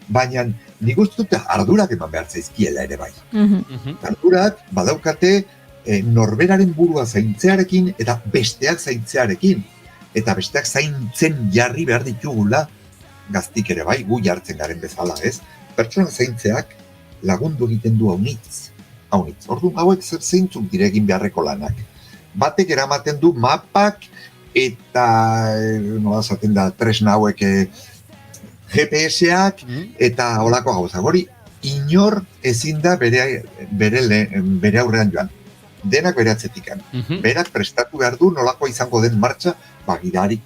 Baina nik uste dute ardurak eman behar zaizkiela ere bai. Ardurak badaukate norberaren burua zaintzearekin eta besteak zaintzearekin. Eta besteak zaintzen jarri behar ditugula gaztik ere bai, gu jartzen garen bezala, ez? Pertsona zaintzeak lagundu egiten du haunitz. Orduan hauek zeintzuk dire egin beharreko lanak. Batek eramaten du mapak eta, nola zaten da, tresna hauek GPS-ak eta holako gauza. Hori, inor ezin da bere aurrean joan. Denak bere atzetikan. Berak prestatu behar du nolako izango den martxa,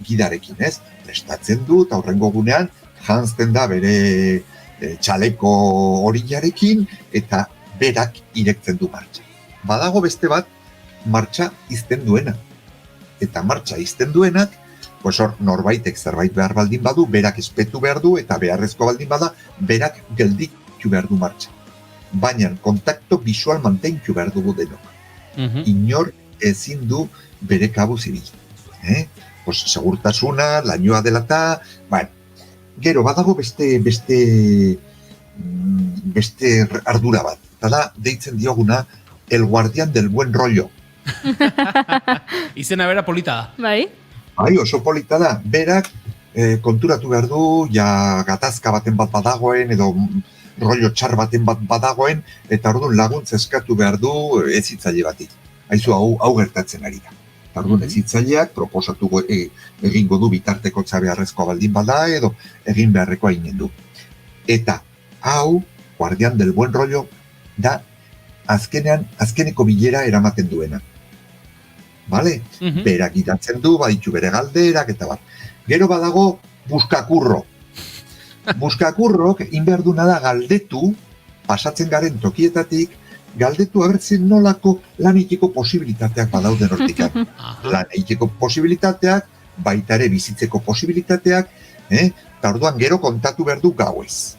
gidarekin, ez? Prestatzen du, eta horrengo gunean, janzten da bere txaleko horiarekin, eta berak irektzen du martxa. Badago beste bat, martxa izten duena. Eta martxa izten duenak, pues hor, norbaitek zerbait behar baldin badu, berak espetu behar du, eta beharrezko baldin bada, berak gelditu behar du martxa. Baina, kontakto visual mantentu behar dugu denok. Inor ezin du bere kabuz ibil. Segurtasuna, lainoa dela eta, gero, badago beste ardura bat. Eta da, deitzen dioguna, el guardián del buen rollo. Izena bera polita da. Bai, oso polita da. Berak konturatu behar du, gatazka baten bat badagoen, edo rollo txar baten bat badagoen, eta orduan laguntza eskatu behar du ezitzaile bati. Haizu hau gertatzen ari da. Orduan ezitzaileak proposatu egingo du bitarteko beharrezkoa baldin bada, edo egin beharrekoa eginen du. Eta hau, guardián del buen rollo, da azkeneko bilera eramaten duena. Bale? Berak idatzen du, baditu bere galderak, eta bat. Gero badago buskakurro. Buskakurrok inberduna da galdetu, pasatzen garen tokietatik, galdetu abertzen nolako lan egiteko posibilitateak badauden hortikan. Lan egiteko posibilitateak, baita ere bizitzeko posibilitateak, eta orduan gero kontatu behar du gauez.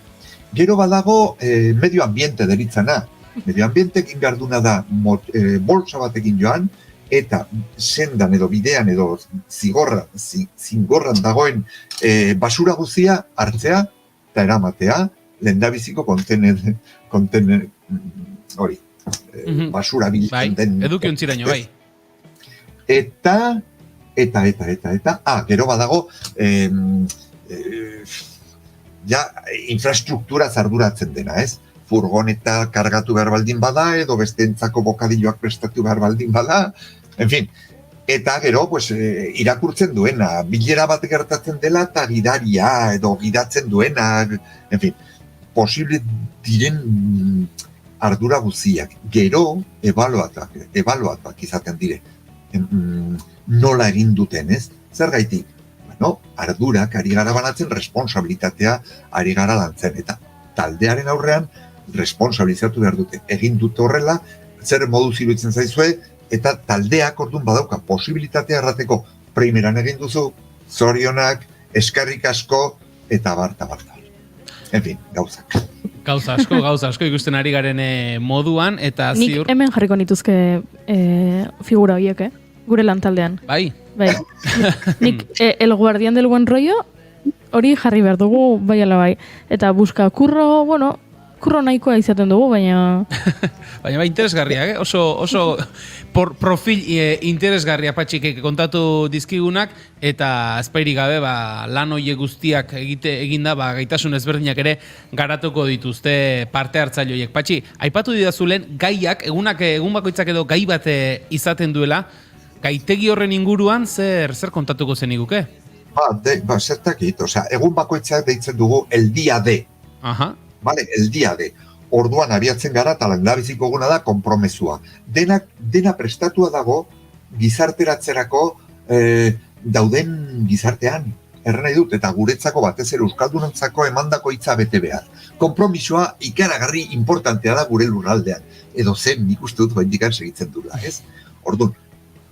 Gero badago medio ambiente deritzana. Medio ambientek inberduna da bolsa batekin joan, eta sendan edo bidean edo zingorran dagoen basura guzia hartzea, eta eramatea lehendabiziko hori, basura biltzen den. Eduki ontziraino, bai. Eta, gero badago, infrastruktura arduratzen dena, ez? Furgoneta kargatu behar baldin bada, edo besteentzako bokadilloak prestatu behar baldin bada, en fin. Eta gero, pues, irakurtzen duena, bilera bat gertatzen dela, eta gidaria, edo gidatzen duena, en fin, posible diren ardura guztiak. Gero, ebaluatuak izaten dire. Nola egin duten, ez? Zergaitik? Bueno, ardurak ari gara banatzen, responsabilitatea ari gara lantzen. Eta taldearen aurrean, responsabilizatu behar dute. Egin dute horrela, zer modu iruditzen zaizue, eta taldeak orduan badauka posibilitatea errateko primeran egin duzu, zorionak, eskerrik asko, eta barta. En fin, gauzak. Gauza asko ikusten ari garen moduan, eta ziur... Nik hemen jarriko nituzke figura horiek, gure lantaldean. Bai. Nik el guardián del buen rollo hori jarri behar dugu, bai ala bai. Eta buska kurro nahikoa izaten dugu, baina... Baina interesgarria, oso profil interesgarria patxik kontatu dizkigunak, eta azpairi gabe lan hoiek guztiak eginda gaitasun ezberdinak ere garatuko dituzte parte hartzaile horiek. Patxi, aipatu didazulen gaiak, egun bakoitzak edo gai bat izaten duela, gaitegi horren inguruan zer kontatuko zeniguke? Zertakit, egun bakoitzak deitzen dugu el día de. Aha. Vale, el día de. Orduan abiatzen gara eta lehendabiziko eguna da konpromesua. Dena prestatua dago gizarteratzerako dauden gizartean. Erren nahi dut, eta guretzako batez ere euskaldunontzako emandako hitza bete behar. Konpromisoa ikaragarri importantea da gure lurraldean. Edo zen nik uste dut baindikan segitzen dula, ez? Orduan,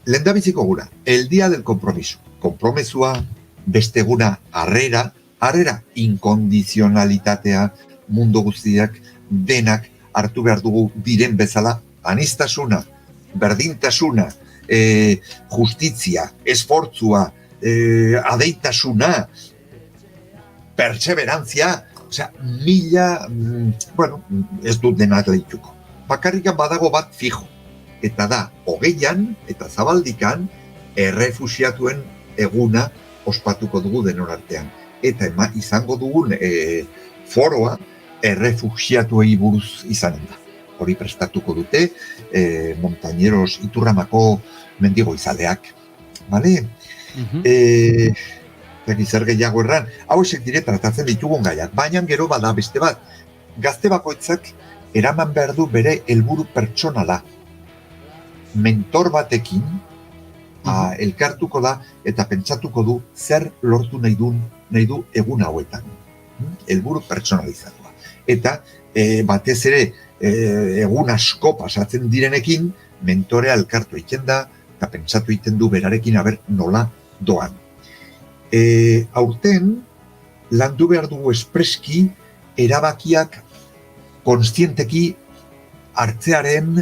lehendabiziko eguna, el día del compromiso. Konpromesua, beste eguna, harrera inkondizionalitatea, mundu guztiak, denak hartu behar dugu diren bezala, aniztasuna, berdintasuna, justizia, esfortzua, adeitasuna, perseverantzia, ez dut denak lehituko. Bakarrikan badago bat fijo, eta da, 20an eta zabaldikan, errefusiatuen eguna ospatuko dugu denon artean. Eta izango dugun foroa, errefugiatuei buruz izanen da. Hori prestatuko dute, Montañeros Iturramako mendigo izaleak. Bale? Zer gehiago erran, hauesek dire tratatzen ditugun gaiak, baina gero bada beste bat. Gazte bakoitzak eraman behar du bere helburu pertsonala. Mentor batekin elkartuko da eta pentsatuko du zer lortu nahi du egun hauetan. Helburu pertsonalizatua. Eta batez ere egun asko pasatzen direnekin mentorea elkartu egiten da eta pentsatu egiten du berarekin nola doan. Aurten landu behar dugu espreski erabakiak kontzienteki hartzearen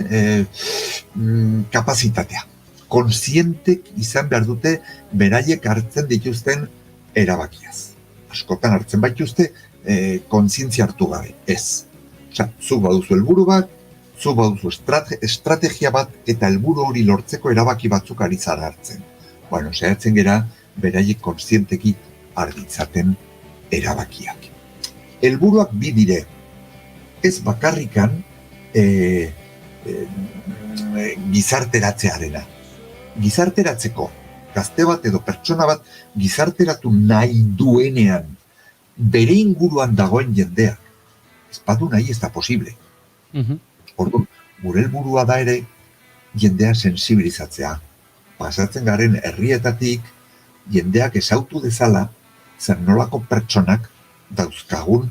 kapazitatea. Kontzientek izan behar dute beraiek hartzen dituzten erabakiaz. Askotan hartzen baituzte kontzientzia hartu gabe, ez. Zu baduzu helburu bat, zu baduzu estrategia bat, eta helburu hori lortzeko erabaki batzuk ari zara hartzen. Saiatzen gera, beraiek kontzienteki arditzaten erabakiak. Helburuak bi dire, ez bakarrikan gizarteratzearena. Gizarteratzeko, gazte bat edo pertsona bat gizarteratu nahi duenean, bere inguruan dagoen jendeak. Ez badu nahi ez da posible. Orduan, gure helburua da ere jendea sensibilizatzea. Pasatzen garen herrietatik jendeak ezautu dezala zer nolako pertsonak dauzkagun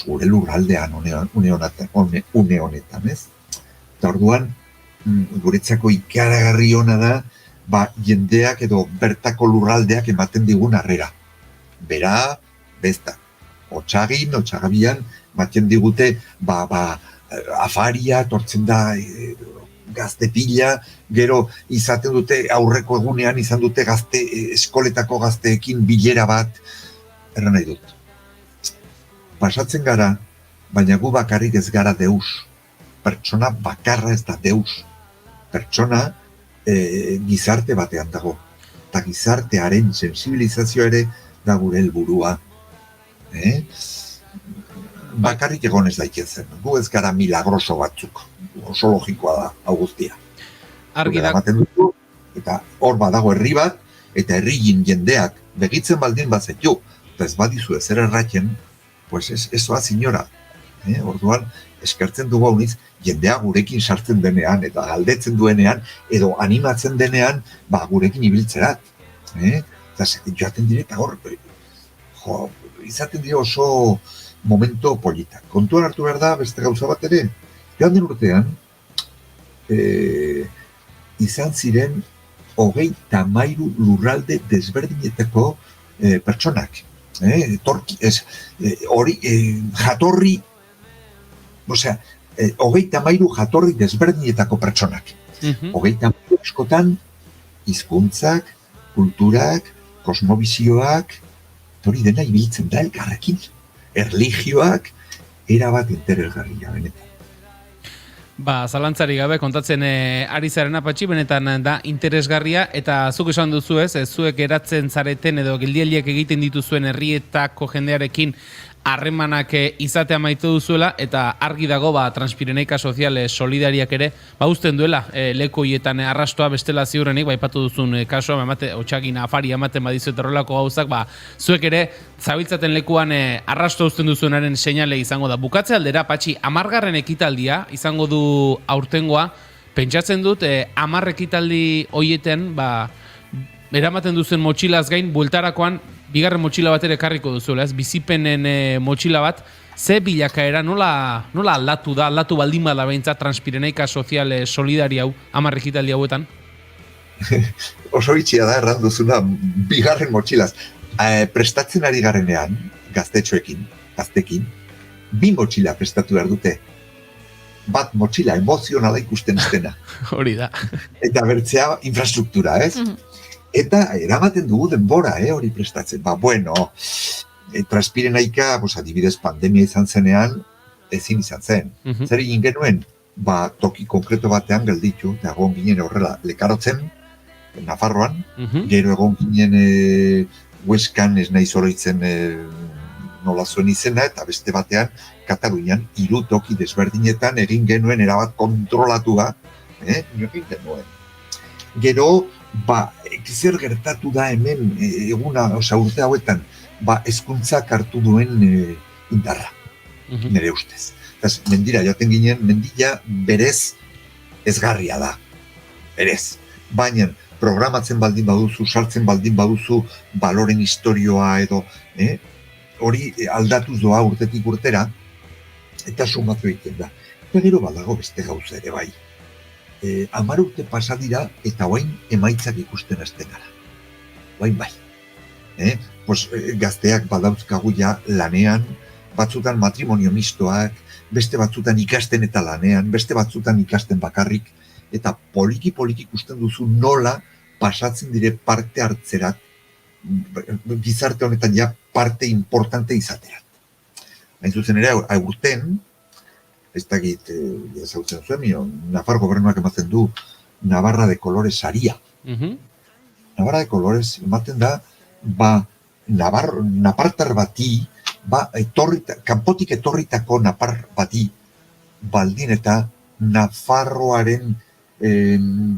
gure lurraldean une honetan, ez? Eta orduan, guretzako ikaragarri ona da jendeak edo bertako lurraldeak ematen digun harrera. Bera, besta. Otsagabian, ematen digute, afaria, tortzen da gazte pila, gero izaten dute, aurreko egunean izan dute eskoletako gazteekin bilera bat, erran nahi dut. Pasatzen gara, baina gu bakarrik ez gara deus. Pertsona bakarra ez da deus. Pertsona gizarte batean dago. Eta gizartearen sensibilizazioa ere da gure helburua. Bakarrik egon ez daitezen. Gu ez gara milagroso batzuk. Oso logikoa da, hau guztia. Argi da. Eta hor badago herri bat, eta herrigin jendeak begitzen baldin bazetu, eta ez badizu ezer erratzen, pues ez doaz inora. Orduan, eskertzen dugu hauniz, jendea gurekin sartzen denean, eta galdetzen duenean, edo animatzen denean, gurekin ibiltzerat. Eta joaten direta hor, izaten dire oso momento politak. Kontuan hartu behar da, beste gauza bat ere, joan den urtean, izan ziren 33 lurralde desberdinetako pertsonak. Jatorri, osea, 33 jatorri desberdinetako pertsonak. 33 askotan, hizkuntzak, kulturak, kosmobizioak, hori dena ibiltzen da elkarrekin. Erlijioak, erabat interesgarria benetan. Zalantzari gabe kontatzen ari zaren Patxi, benetan da interesgarria, eta zuk esan duzu zuek eratzen zareten edo geldialdiak egiten dituzuen herrietako jendearekin harremanak izatea maitu duzuela, eta argi dago Transpireneika Sozial Solidariak ere uzten duela leku hietan arrastoa, bestela ziurrenik aipatu duzun kasua, otxagin afari ematen badizu eta horrelako gauzak, zuek ere zabiltzaten lekuan arrasto uzten duzuenaren seinale izango da. Bukatze aldera, Patxi, 10. ekitaldia izango du aurtengoa, pentsatzen dut 10 ekitaldi hoietan eramaten duzen motxilaz gain, bueltarakoan bigarren motxila bat ere karriko duzuela, bizipenen motxila bat, ze bilakaera, nola aldatu da, aldatu baldin bada behintzat Transpireneika Sozial Solidaria hau, 10 ekitaldi hauetan? Oso bitxia da, erran duzuna, bigarren motxilaz. Prestatzen ari garenean, gaztekin, 2 motxila prestatu behar dute. Bat motxila emozionala ikusten estena. Hori da. Eta bertzea infrastruktura, ez? Eta eramaten dugu denbora, hori prestatzen. Transpirenaika, adibidez, pandemia izan zenean, ezin izan zen. Zer egin genuen? Toki konkreto batean gelditu, eta egon ginen horrela lekarotzen, Nafarroan, gero egon ginen Hueskan, ez nahi zoroitzen nola zuen izena, eta beste batean, Katalunian, 3 toki desberdinetan egin genuen erabat kontrolatua, egin genuen. Gero, zer gertatu da hemen eguna, urte hauetan, hezkuntzak hartu duen indarra, nire ustez. Mendira joaten ginen, mendila berez ezgarria da, berez. Baina, programatzen baldin baduzu, sartzen baldin baduzu, baloren historioa edo, hori aldatuz doa urtetik urtera, eta sumatu egiten da. Eta gero badago beste gauza ere bai. 10 urte pasa dira eta orain emaitzak ikusten hasten gara. Orain bai. Gazteak badauzkagu ja lanean, batzutan matrimonio mistoak, beste batzutan ikasten eta lanean, beste batzutan ikasten bakarrik, eta poliki ikusten duzu nola pasatzen dire parte hartzerat, gizarte honetan ja parte importante izaterat. Hain zuzen ere, aurten, ez dakit, ezautzen zuen, Nafar gobernuak ematen du Navarra de Colores saria. Navarra de Colores ematen da, napartar bati, kanpotik etorritako napar bati, baldin eta Nafarroaren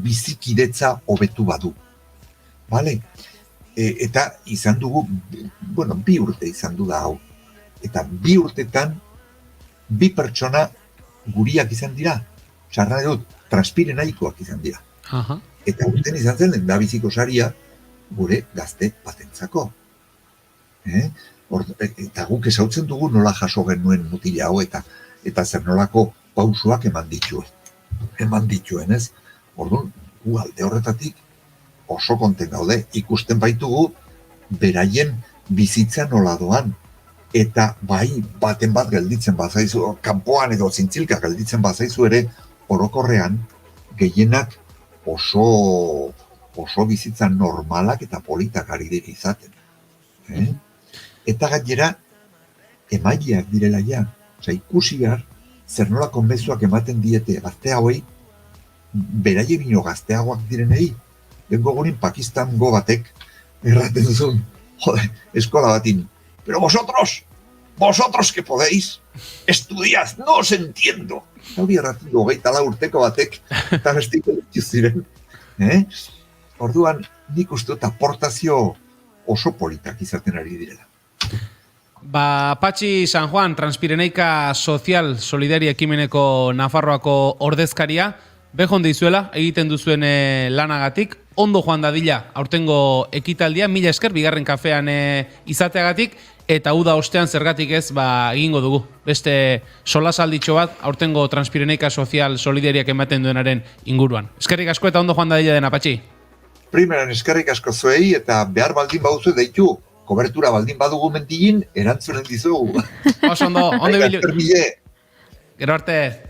bizikidetza hobetu badu. Bale? Eta izan dugu, 2 urte izan du da hau. Eta 2 urtetan, 2 pertsona guriak izan dira. Txarra dut, Transpirenaikoak izan dira. Eta urten izan zen, da biziko saria, gure gazte batentzako. Eta guk ezautzen dugu nola jaso genuen mutila hau, eta zer nolako pausuak eman dituen, ez? Orduan, gu alde horretatik oso konten gaude, ikusten baitugu beraien bizitza nola doan. Eta baten bat gelditzen bazaizu, kanpoan edo zintzilka gelditzen bazaizu ere, orokorrean gehienak oso bizitza normalak eta politak ari dira izaten. Eta gainera, emaileak direla ja. ikusi behar, zer nolako mezuak ematen diete gazte hauei, beraie bino gazteagoak direnei, dengo gurin Pakistango batek erraten zuen, jode, eskola batin, pero vosotros que podéis, estudiad, no os entiendo. Hori erraten du 24 urteko batek, eta bestiko ditu ziren. Orduan, nik uste dut aportazio oso politak izaten ari direla. Patxi San Juan, Transpireneika Sozial Solidaria Ekimeneko Nafarroako ordezkaria, behon dizuela, egiten duzuen lanagatik, ondo joan dadila aurtengo ekitaldia, mila esker, bigarren kafean izateagatik, eta uda ostean zergatik ez, egingo dugu. Beste solasalditxo bat, aurtengo Transpireneika Sozial Solidariak ematen duenaren inguruan. Eskerrik asko eta ondo joan dadila dena, Patxi. Primeran eskerrik asko zuei, eta behar baldin baduzu deitu, kobertura baldin badugu mentilin, erantzunen dizugu. Oso ondo ibilu. Gero arte.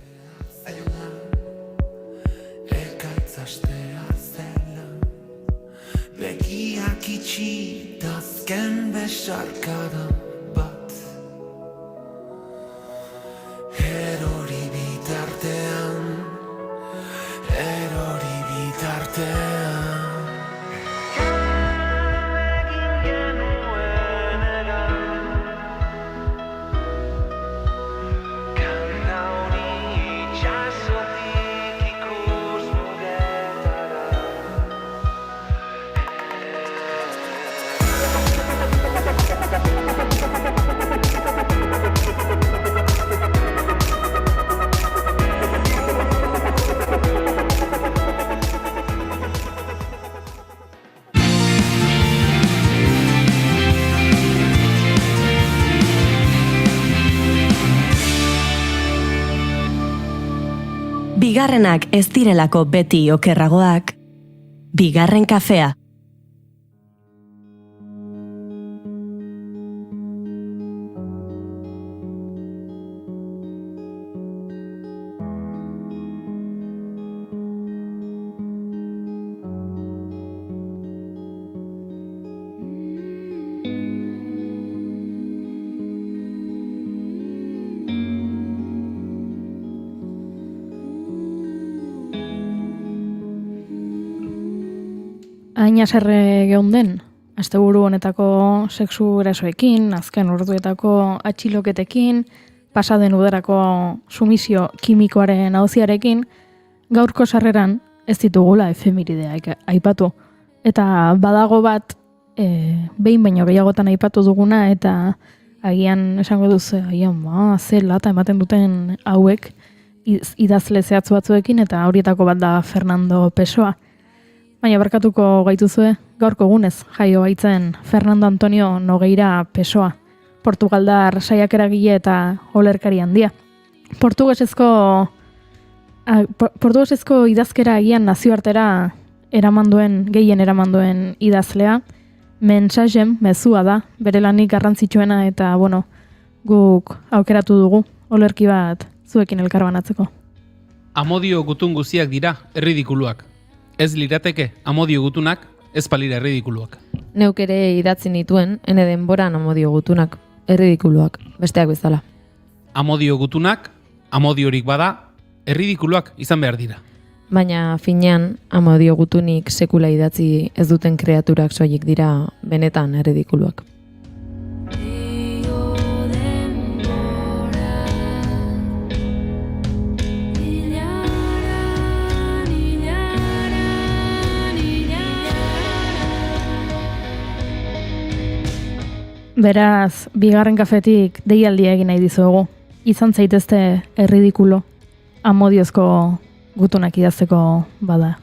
Begiak itxi dazken besarkada bat, erori bitartean. Bigarrenak ez direlako beti okerragoak, bigarren kafea. Hain haserre geunden, asteburu honetako sexu erasoekin, azken orduetako atxiloketekin, pasaden udarako sumisio kimikoaren auziarekin, gaurko sarreran ez ditugula efemerideak aipatu. Eta badago bat, behin baino gehiagotan aipatu duguna, eta agian esango duzu, ze lata ematen duten hauek idazle zehatz batzuekin, eta horietako bat da Fernando Pessoa. Baina barkatuko gaituzue, gaurko egunez jaio baitzen Fernando Antonio Nogueira Pessoa, Portugaldar saiakeragile eta olerkari handia. Portugesezko idazkera agian nazioartera gehien eraman duen idazlea, mensagem, mezua da, bere lanik garrantzitsuena eta, guk aukeratu dugu, olerki bat zuekin elkarbanatzeko. Amodio gutun guziak dira, erridikuluak. Ez lirateke amodio gutunak, ez palira erridikuluak. Neuk ere idatzi nituen, ene denboran amodio gutunak, erridikuluak, besteak bezala. Amodio gutunak, amodiorik bada, erridikuluak izan behar dira. Baina finean, amodio gutunik sekula idatzi ez duten kreaturak soilik dira benetan erridikuluak. Beraz, bigarren kafetik deialdia egin nahi dizuegu. Izan zaitezte erridikulo, amodiozko gutunak idazteko bada.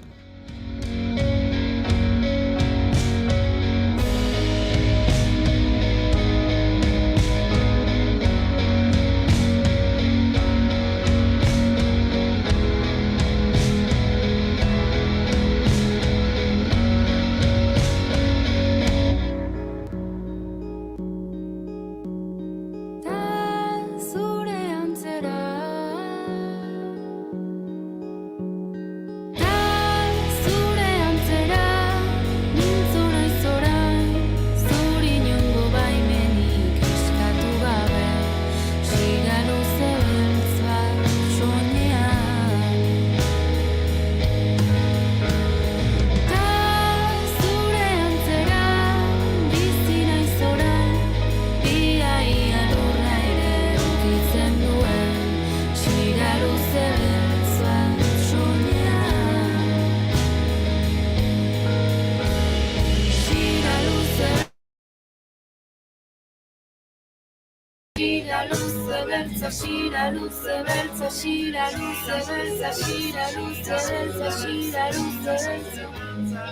Shira luze beltza, shira luze beltza, shira luze beltza, shira luze beltza, shira luze beltza.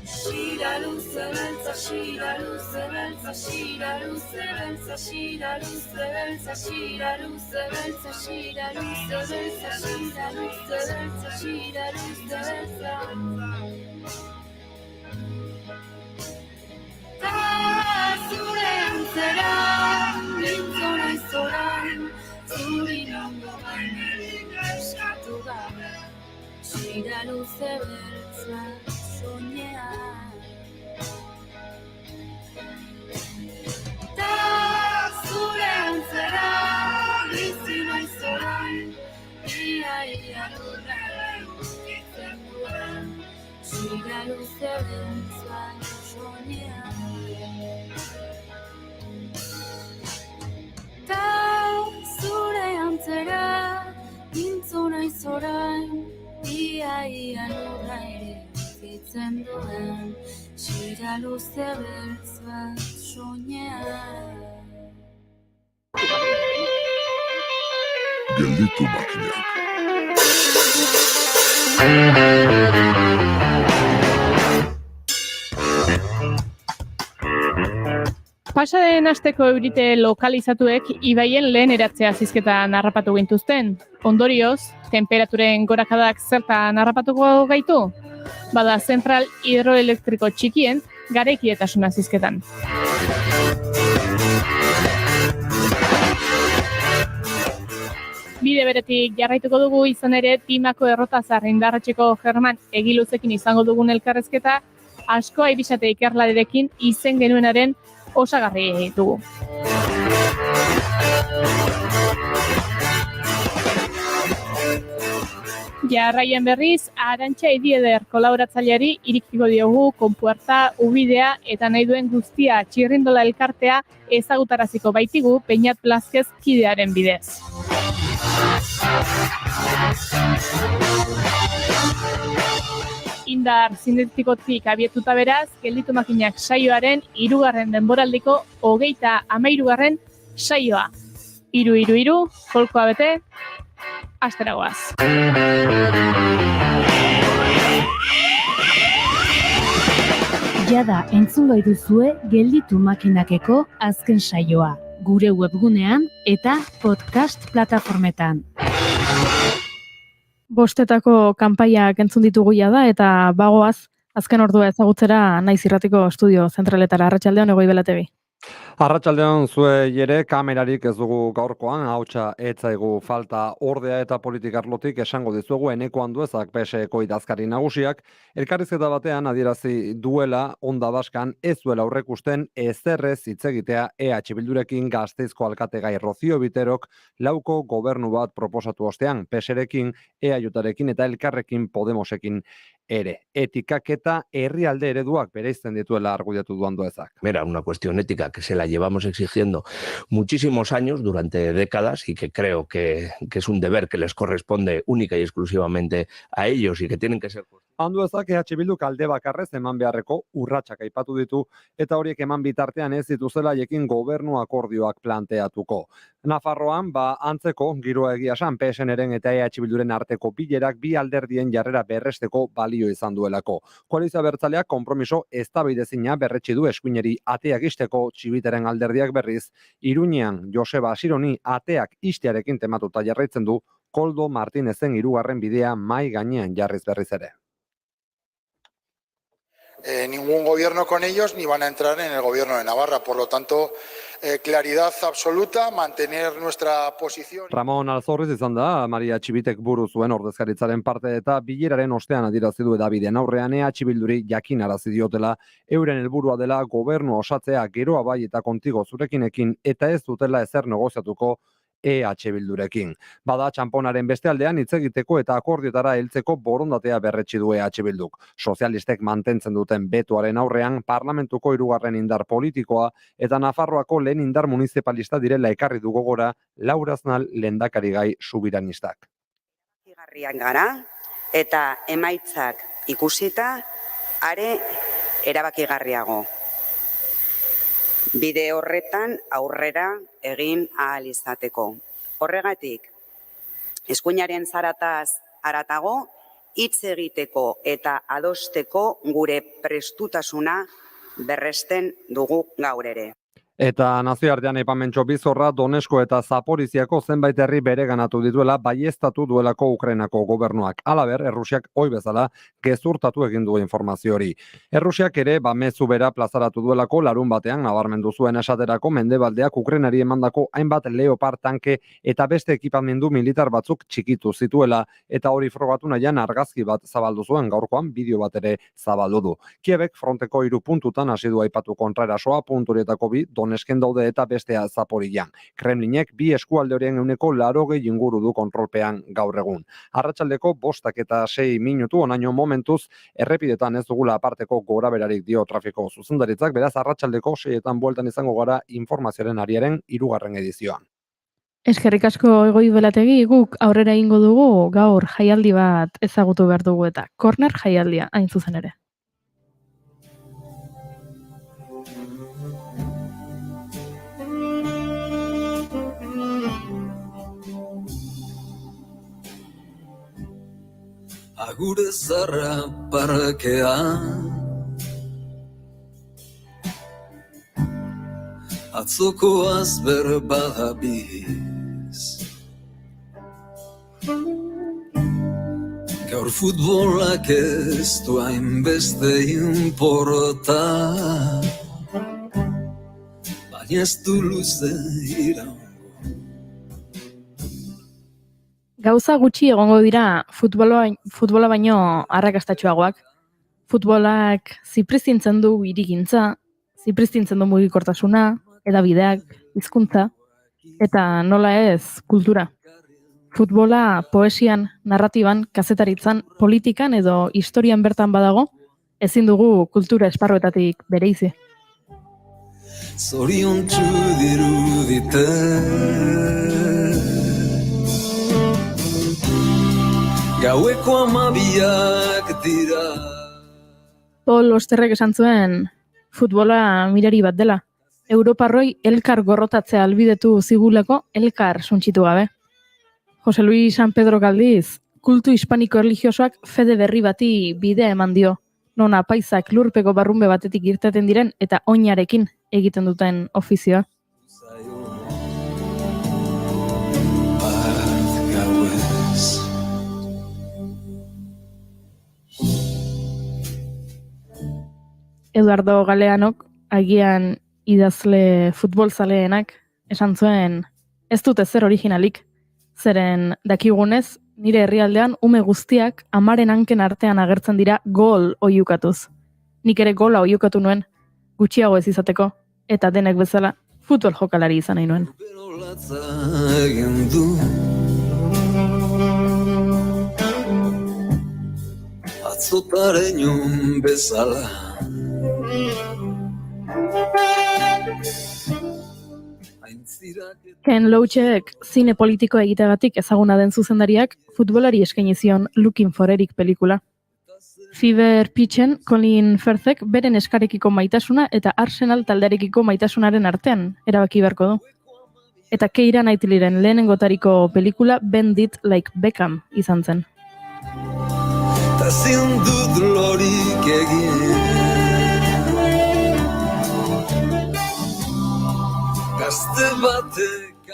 Shira luze beltza, shira luze beltza, shira luze beltza, shira luze beltza, shira luze beltza, shira luze beltza, shira luze beltza, shira luze beltza. Ta zure antzera, mintzo naiz orain, zuri nongo baimerik eskatu gabe. Shira luze beltza, soñean. Ta zure antzera, bizi naiz orain, ia lurra ukitzen duen. Shira luze beltza, soñean. Ta zure antzera, mintzo naiz orain, ia lurra ere ukitzen duen. Shira luze beltza, soñean. Gelditu makinak. Pasa den asteko eurite lokalizatuek ibaien lehen eratzea zizketan harrapatu gintuzten. Ondorioz, temperaturen gorakadak zertan harrapatuko gaitu? Bada zentral hidroelektriko txikien garekietasuna zizketan. Bide beretik jarraituko dugu izan ere timako errotazar indarratxeko German Egiluzekin izango dugun elkarrezketa asko aibisate ikerlarekin izen genuenaren osagarri dugu. Jarraian berriz, Arantxa Idieder kolaboratzaileari irikiko diogu Konpuerta, Ubidea eta nahi duen guztia txirrindola elkartea ezagutaraziko baitigu Peñat Blazquez kidearen bidez. Indar sintetikotik abietuta beraz, Gelditu makinak saioaren 3. denboraldiko 33. saioa. 3-3-3, folkoa bete, asteragoaz. Jada entzun gai duzue Gelditu makinakeko azken saioa, gure webgunean eta podcast plataformetan. Bostetako kanpaiak entzun ditugu jada eta bagoaz azken ordua ezagutzera Naiz Irratiko estudio zentraletara. Arratsaldeon, Egoi Belategi. Arratsaldeon, zuei ere kamerarik ez dugu gaurkoan, hautsa etzaigu falta ordea eta politikarlotik esango dizuegu Eneko Anduezak PSeko idazkari nagusiak elkarrizketa batean adierazi duela Onda Baskan ez duela aurrekusten ezerrez hitz egitea EH Bildurekin Gasteizko alkategai Rocío Biterok lauko gobernu bat proposatu ostean PSrekin, EAJarekin eta Elkarrekin Podemosekin ere. Etikak eta herrialde ereduak bereizten dituela argudiatu du Anduezak. Era una cuestión ética que se la llevamos exigiendo muchísimos años, durante décadas, y que creo que es un deber que les corresponde única y exclusivamente a ellos y que tienen que ser... Anduezak EH Bilduk alde bakarrez eman beharreko urratsak aipatu ditu eta horiek eman bitartean ez dituzela haiekin gobernu akordioak planteatuko. Nafarroan, antzeko giroa egia esan PSNren eta EH Bilduren arteko bilerak bi alderdien jarrera berresteko balio izan duelako. Koalizio abertzaleak konpromiso eztabaidezina berretsi du eskuineri ateak ixteko, Txibiteren alderdiak berriz, Iruñean Joseba Asironi ateak ixtearekin tematuta jarraitzen du, Koldo Martinezen 3. bidea mai gainean jarriz berriz ere. Ningún gobierno con ellos ni van a entrar en el gobierno de Navarra. Por lo tanto, claridad absoluta, mantener nuestra posición. Ramon Alzorriz izan da, Maria Txibitek buru zuen ordezkaritzaren parte eta bileraren ostean adierazi du edabideen aurrean EH Bilduri jakinarazi diotela euren helburua dela gobernu osatzea geroa bai eta kontigo zurekinekin eta ez dutela ezer negoziatuko EH Bildurekin. Bada txanponaren beste aldean hitz egiteko eta akordiotara heltzeko borondatea berretsi du EH Bilduk. Sozialistek mantentzen duten betoaren aurrean parlamentuko 3. indar politikoa eta Nafarroako lehen indar municipalista direla ekarri du gogora Laura Aznal lehendakarigai subiranistak. Erabakigarriak gara eta emaitzak ikusita are erabakigarriago. bide horretan aurrera egin ahal izateko. Horregatik, eskuinaren zarataz haratago, hitz egiteko eta adosteko gure prestutasuna berresten dugu gaur ere. Eta nazioartean aipamentxo bizorra Donetsko eta Zaporiziako zenbait herri bereganatu dituela baieztatu duelako Ukrainako gobernuak. Halaber, Errusiak ohi bezala gezurtatu egin du informazio hori. Errusiak ere mezu bera plazaratu duelako larun batean nabarmendu zuen esaterako mendebaldeak Ukrainari emandako hainbat Leopard tanke eta beste ekipamendu militar batzuk txikitu zituela eta hori frogatu nahian argazki bat zabaldu zuen gaurkoan bideo bat ere zabaldu du. Kiebek fronteko 3 puntutan hasi du aipatu kontraerasoa punturietako 2 Donesken daude eta bestea Zaporian. Kremlinek 2 eskualde horien 80 inguru du kontrolpean gaur egun. Arratsaldeko 5:06 minutu onaino momentuz errepidetan ez dugula aparteko goraberarik dio trafiko zuzendaritzak, beraz arratsaldeko 6etan bueltan izango gara informazioaren ariaren 3. edizioan. Eskerrik asko Egoi Belategi, guk aurrera egingo dugu gaur jaialdi bat ezagutu behar dugu eta Corner jaialdia hain zuzen ere. Agure zarra parkean atzokoaz berbadabiz gaur futbolak ez du hainbeste inporta baina ez du luze iraun. Gauza gutxi egongo dira futbola baino arrakastatsuagoak. Futbolak zipristintzen du hirigintza, zipristintzen du mugikortasuna, hedabideak, hizkuntza, eta nola ez kultura. Futbola poesian, narratiban, kazetaritzan, politikan edo historian bertan badago, ezin dugu kultura esparruetatik bereizi. Zoriontsu dirudite gaueko 12 dira. Paul Osterrek esan zuen futbola mirari bat dela. Europarroi elkar gorrotatzea albidetu ziguleko elkar suntsitu gabe. Jose Luis San Pedro Galdiz, kultu hispaniko erlijiosoak fede berri bati bidea eman dio. Non apaizak lurpeko barrunbe batetik irteten diren eta oinarekin egiten duten ofizioa. Eduardo Galeanok, agian idazle futbolzaleenak, esan zuen ez dut ezer originalik, zeren dakigunez, nire herrialdean ume guztiak amaren hanken artean agertzen dira gol oiukatuz. Nik ere gola oiukatu nuen, gutxiago ez izateko, eta denek bezala futbol jokalari izan nahi nuen. Atzotaren bezala Ken Loachek zine politiko egiteagatik ezaguna den zuzendariak futbolari eskaini zion Looking for Eric pelikula. Fever Pitchen Colin Firthek beren eskarekiko maitasuna eta Arsenal taldearekiko maitasunaren artean erabaki beharko du. Eta Keira Knightleyren lehenengotariko pelikula Bend It Like Beckham izan zen. Ezin dut lorik egin gazte batek.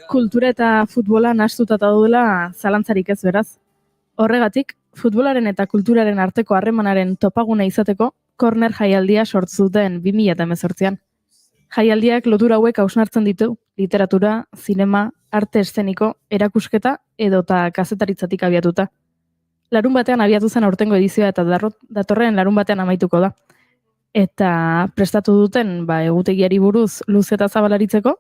Kultura eta futbola nahastuta daudela zalantzarik ez beraz. Horregatik, futbolaren eta kulturaren arteko harremanaren topaguna izateko Corner jaialdia sortu zuten 2018an. Jaialdiak lotura hauek hausnartzen ditu literatura, zinema, arte eszeniko, erakusketa edota kazetaritzatik abiatuta. Larun batean abiatu zen aurtengo edizioa eta datorren larun batean amaituko da. Eta prestatu duten egutegiari buruz luze eta zabalaritzeko,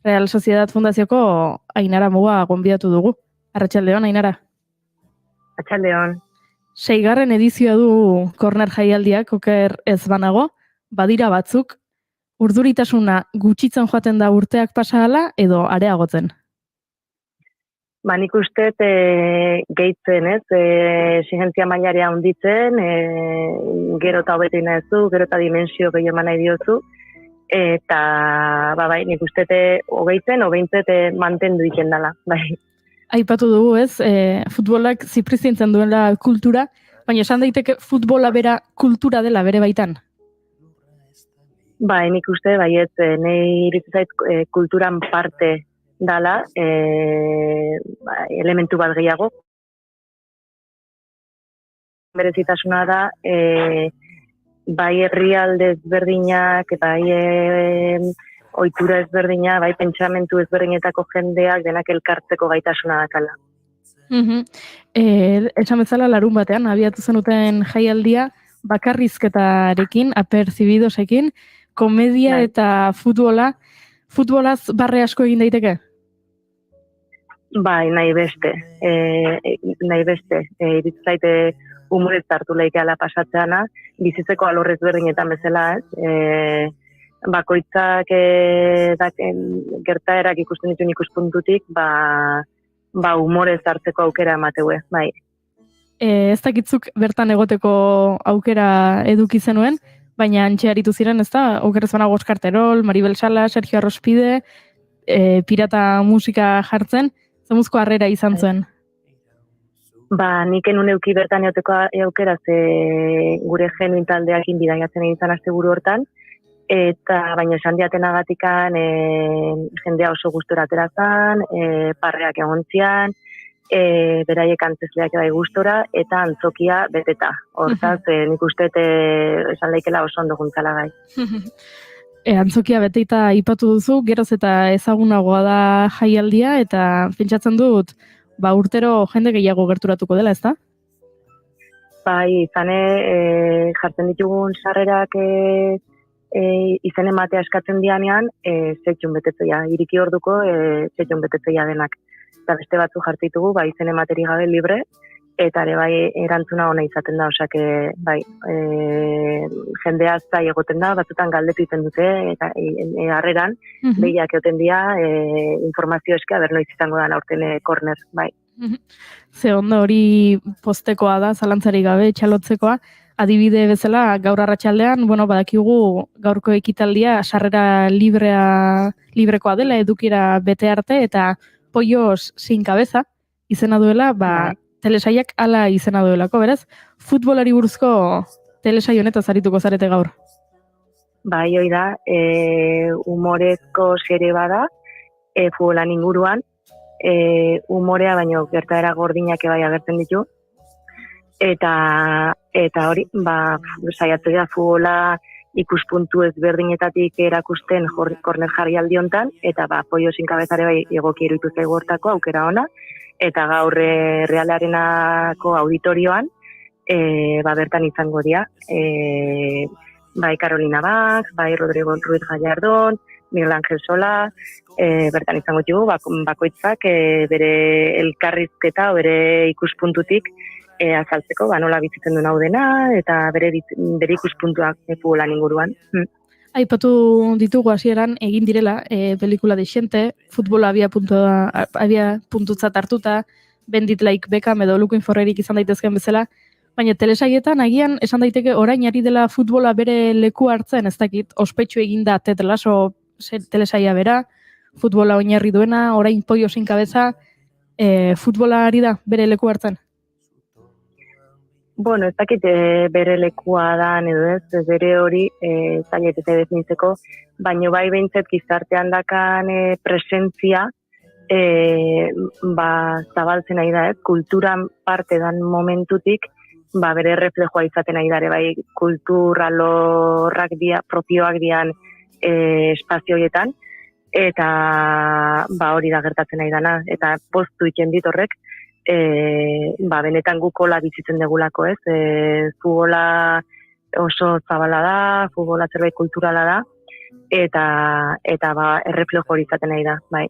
Real Sociedad Fundazioko Ainara Muga gonbidatu dugu. Arratsaldeon, Ainara. Arratsaldeon. 6. edizioa du Corner jaialdiak, oker ez banago, badira batzuk, urduritasuna gutxitzen joaten da urteak pasa ahala edo areagotzen? Nik uste gehitzen ez, exigentzia mailarea handitzen, gero eta hobetu nahi duzu, gero eta dimensio gehiago nahi diozu, eta bai, nik uste hogeitzen, hogeintzet mantendu iken dela, bai. Aipatu dugu ez, futbolak ziprizintzen duela kultura, baina esan daiteke futbola bera kultura dela bere baitan. Bai, nik uste, baiet, nahi iritsi zait kulturan parte dala, elementu bat gehiago. Berezitasuna da, bai herrialde ezberdinak, bai ohitura ezberdina, bai pentsamentu ezberdinetako jendeak denak elkartzeko gaitasuna dakala. Esan bezala larun batean, abiatu zenuten jaialdia, bakarrizketarekin, apercibidosekin, komedia eta futbolaz barre asko egin daiteke? Bai, nahi beste. Iritz zaite humorez hartu leikeala pasatzeana, bizitzeko alorrez berdinetan bezala, ez? Bakoitzak gertaerak ikusten dituen ikuspuntutik, humorez hartzeko aukera emateue, bai. Ez dakitzuk bertan egoteko aukera eduki zenuen, baina antxe aritu ziren, ez da? Okerrez banago Oskar Terol, Maribel Sala, Sergio Arrospide, pirata musika jartzen, zemuzko harrera izan zuen. Nik enun euki bertan eoteko aukera, ze gure genuin taldeakin bidaiatzen egin zan asteburu hortan, eta baina esan diatenagatikan jendea oso gustora atera zan, parreak egon zian, beraiek antzesleak bai gustora, eta antzokia beteta. Hortaz, nik uste esan laikela oso ondo guntzala gai. Antzokia beteita ipatu duzu, geroz eta ezagunagoa da jaialdia, eta pentsatzen dut, urtero jende gehiago gerturatuko dela, ez da? Bai, izane, jartzen ditugun sarrerak izen ematea eskatzen dianean, zetxun betetzeia, iriki orduko zetxun betetzeia denak. Eta beste batzu jartitugu, izen emateri gabe libre, eta ere bai erantzuna ona izaten da, osak jendea zai egoten da, batzutan galdetu iten dute, eta harreran, behiak egoten dira, informazio eske, noiz izango da aurten korner, bai. Ze ondo hori postekoa da, zalantzarik gabe, txalotzekoa, adibide bezala, gaur arratsaldean, badakigu gaurko ekitaldia sarrera librekoa dela, edukira bete arte, eta Pollos sin cabeza izena duela, telesaiak ala izena duelako, beraz, futbolari buruzko telesai honetaz arituko zarete gaur. Bai, hoi da, humorezko serie bada, futbolan inguruan, humorea baino gertaera gordinak bai agertzen ditu, eta hori, saiatzen da futbola ikuspuntu ezberdinetatik erakusten korner jarrialdi hontan, eta Pollo sin cabezare bai egoki iruditu zaigu hortako aukera ona, eta gaur Realarenako auditorioan bertan izango dira, bai Carolina Bach, bai Rodrigo Ruiz Gallardón, Miguel Ángel Sola, bertan izango dugu, bakoitzak bere elkarrizketa o bere ikuspuntutik azaltzeko, nola bizitzen duen hau dena, eta bere ikuspuntuak futbolan inguruan. Aipatu ditugu hasieran egin direla pelikula dexente, futbola abia puntutzat hartuta, Bendit Like Beckham edo Lukin Forrerik izan daitezken bezala, baina telesaietan agian esan daiteke orain ari dela futbola bere leku hartzen, ez dakit, ospetsu eginda Ted Lasso telesaia bera, futbola oinarri duena, orain Pollo sin cabeza, futbola ari da bere leku hartzen. Ez dakit bere lekua da, edo ez bere hori zaiet eta definitzeko, baina bai behintzet gizartean dakan presentzia zabaltzen nahi da, ez? Kulturan parte dan momentutik, bere reflejoa izaten nahi dare, bai kulturalorrak propioak dian espazio horietan, eta hori da gertatzen nahi dana, eta postu iken dit horrek, benetan gukola bizitzen degulako, ez? Futbola oso zabala da, futbola zerbait kulturala da, eta erreflejo hori izaten nahi da, bai.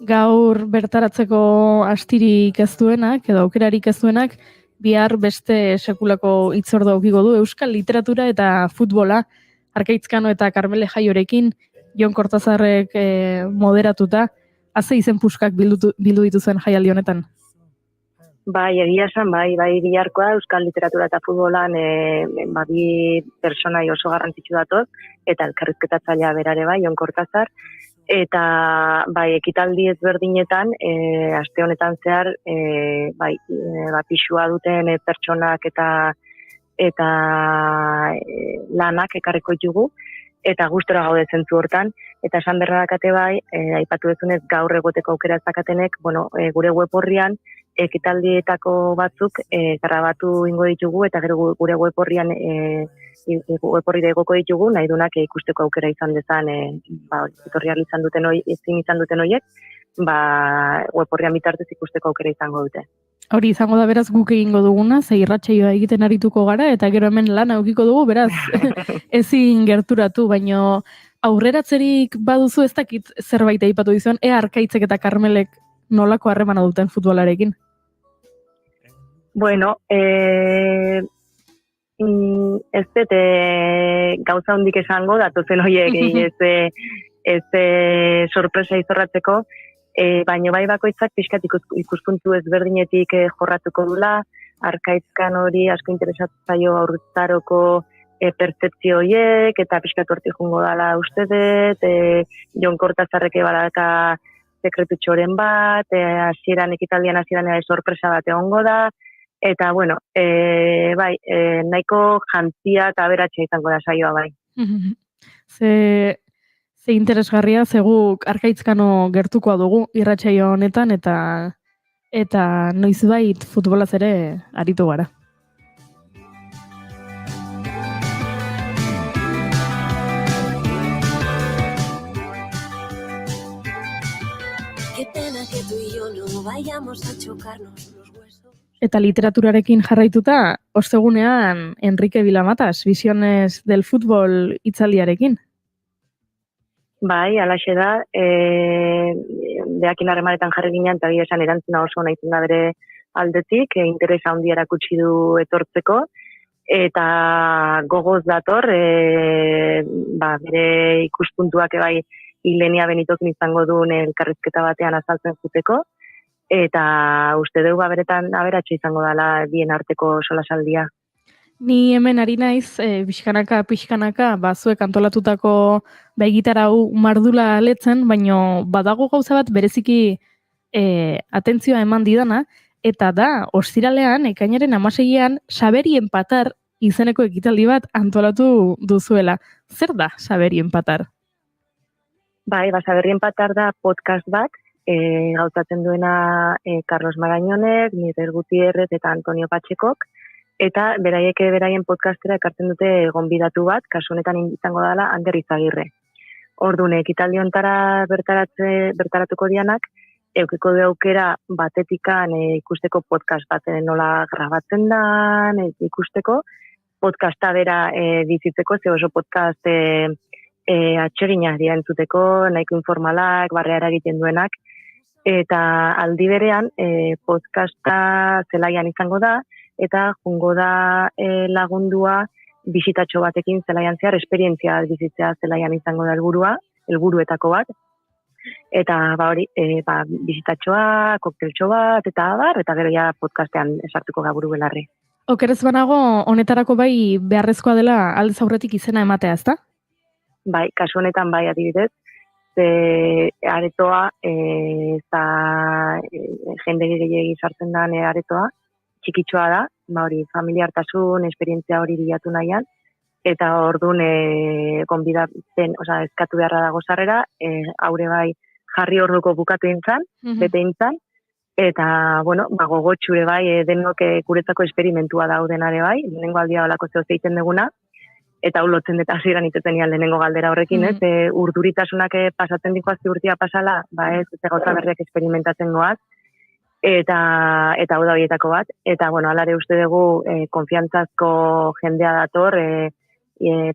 Gaur bertaratzeko astirik ez duenak, edo aukerarik ez duenak, bihar beste sekulako hitzordu aukiko du euskal literatura eta futbola, Arkaitzkano eta Karmele Jaiorekin, Jon Kortazarrek moderatuta, ze izen puskak bildu dituzuen jaialdi honetan? Bai, egia esan, bai biharkoa, euskal literatura eta futbolan bi personai oso garrantzitsu datoz, eta elkarrizketatzailea berare bai, Jon Kortazar, eta bai, ekitaldi ezberdinetan, aste honetan zehar, pixua duten pertsonak eta lanak ekarriko ditugu, eta gustora gaude zentzu hortan, eta esan berra dakate bai, aipatu dezunez gaur egoteko aukera ezakatenek, gure web horrian, ekitaldietako batzuk grabatu ingo ditugu, eta gero gure web horrian web horri egoko ditugu, nahi dunak ikusteko aukera izan dezan, etorri izan duten horiek, web horrian bitartez ikusteko aukera izango dute. Hori izango da beraz guk egingo duguna, ze irratsaioa egiten arituko gara, eta gero hemen lan aukiko dugu, beraz ezin gerturatu, baino aurreratzerik baduzu ez dakit zerbait aipatu dizuen, ea Arkaitzek eta Karmelek nolako harremana duten futbolarekin? Bueno, ez dut gauza hondik esango, datozen horiek ez sorpresa izorratzeko, baina bai bakoitzak pixkat ikuspuntu ezberdinetik jorratuko dula, Arkaitzkan hori asko interesatzaio aurtaroko pertzepzio horiek, eta pixkat hortik jungo dala uste dut, Jon Kortazarreke badaka sekretutxoren bat, ekitaldian hasieran sorpresa bat egongo da, eta bueno, nahiko jantzia eta aberatsa izango da saioa bai. Ze interesgarria, ze guk Arkaitzkano gertukoa dugu irratsaio honetan, eta noizbait futbolaz ere aritu gara. Eta literaturarekin jarraituta, ostegunean Enrique Vilamatas, Visiones del Fútbol hitzaldiarekin. Bai, alaxe da, behakin harremanetan jarri ginen, eta esan erantzuna oso nahi da bere aldetik, interesa handia erakutsi du etortzeko, eta gogoz dator, bere ikuspuntuak bai Ilenia Benitokin izango duen elkarrizketa batean azaltzen zuteko, eta uste dugu beretan aberatsa izango dela bien arteko solasaldia. Ni hemen ari naiz, pixkanaka, zuek antolatutako egitarau mardula aletzen, baino badago gauza bat bereziki atentzioa eman didana, eta da, ostiralean, ekainaren 16an, Saberi Empatar izeneko ekitaldi bat antolatu duzuela. Zer da Saberi Empatar? Bai, Saberi Empatar da podcast bat, gautatzen duena Carlos Marañonek, Miguel Gutierrez eta Antonio Patxekok, eta beraien podcastera ekartzen dute gonbidatu bat, kasu honetan izango dela Ander Izagirre. Orduan, ekitaldi hontara bertaratuko dianak, eukiko du aukera batetikan ikusteko podcast bat nola grabatzen dan, ikusteko, podcasta bera bizitzeko, ze oso podcast atseginak dira entzuteko, nahiko informalak, barreara egiten duenak, eta aldi berean podcasta zelaian izango da, eta jungo da lagundua bisitatxo batekin zelaian zehar, esperientzia bizitzea zelaian izango da helburuetako bat, eta bisitatxoa, kokteltxo bat, eta gero ja podcastean esartuko gaburu belarri. Okerez banago, honetarako bai beharrezkoa dela aldez aurretik izena ematea, ezta? Bai, kasu honetan bai adibidez, aretoa, eta jende gehiagi sartzen da aretoa, txikitsua da, familiartasun, esperientzia hori bilatu nahian, eta orduan eskatu beharra dago sarrera, haure bai jarri orduko bukatu intzan, bete intzan, eta, gogotxure bai, denok guretzako esperimentua daudenare bai, lehenengo aldia olako zeo zeiten deguna, eta ulotzen eta hasieran itetzen nian lehenengo galdera horrekin, urduritasunak pasatzen dikoazti urtia pasala, ez gauza berriak experimentatzen goaz, eta hau da horietako bat, eta, alare uste dugu konfiantzazko jendea dator,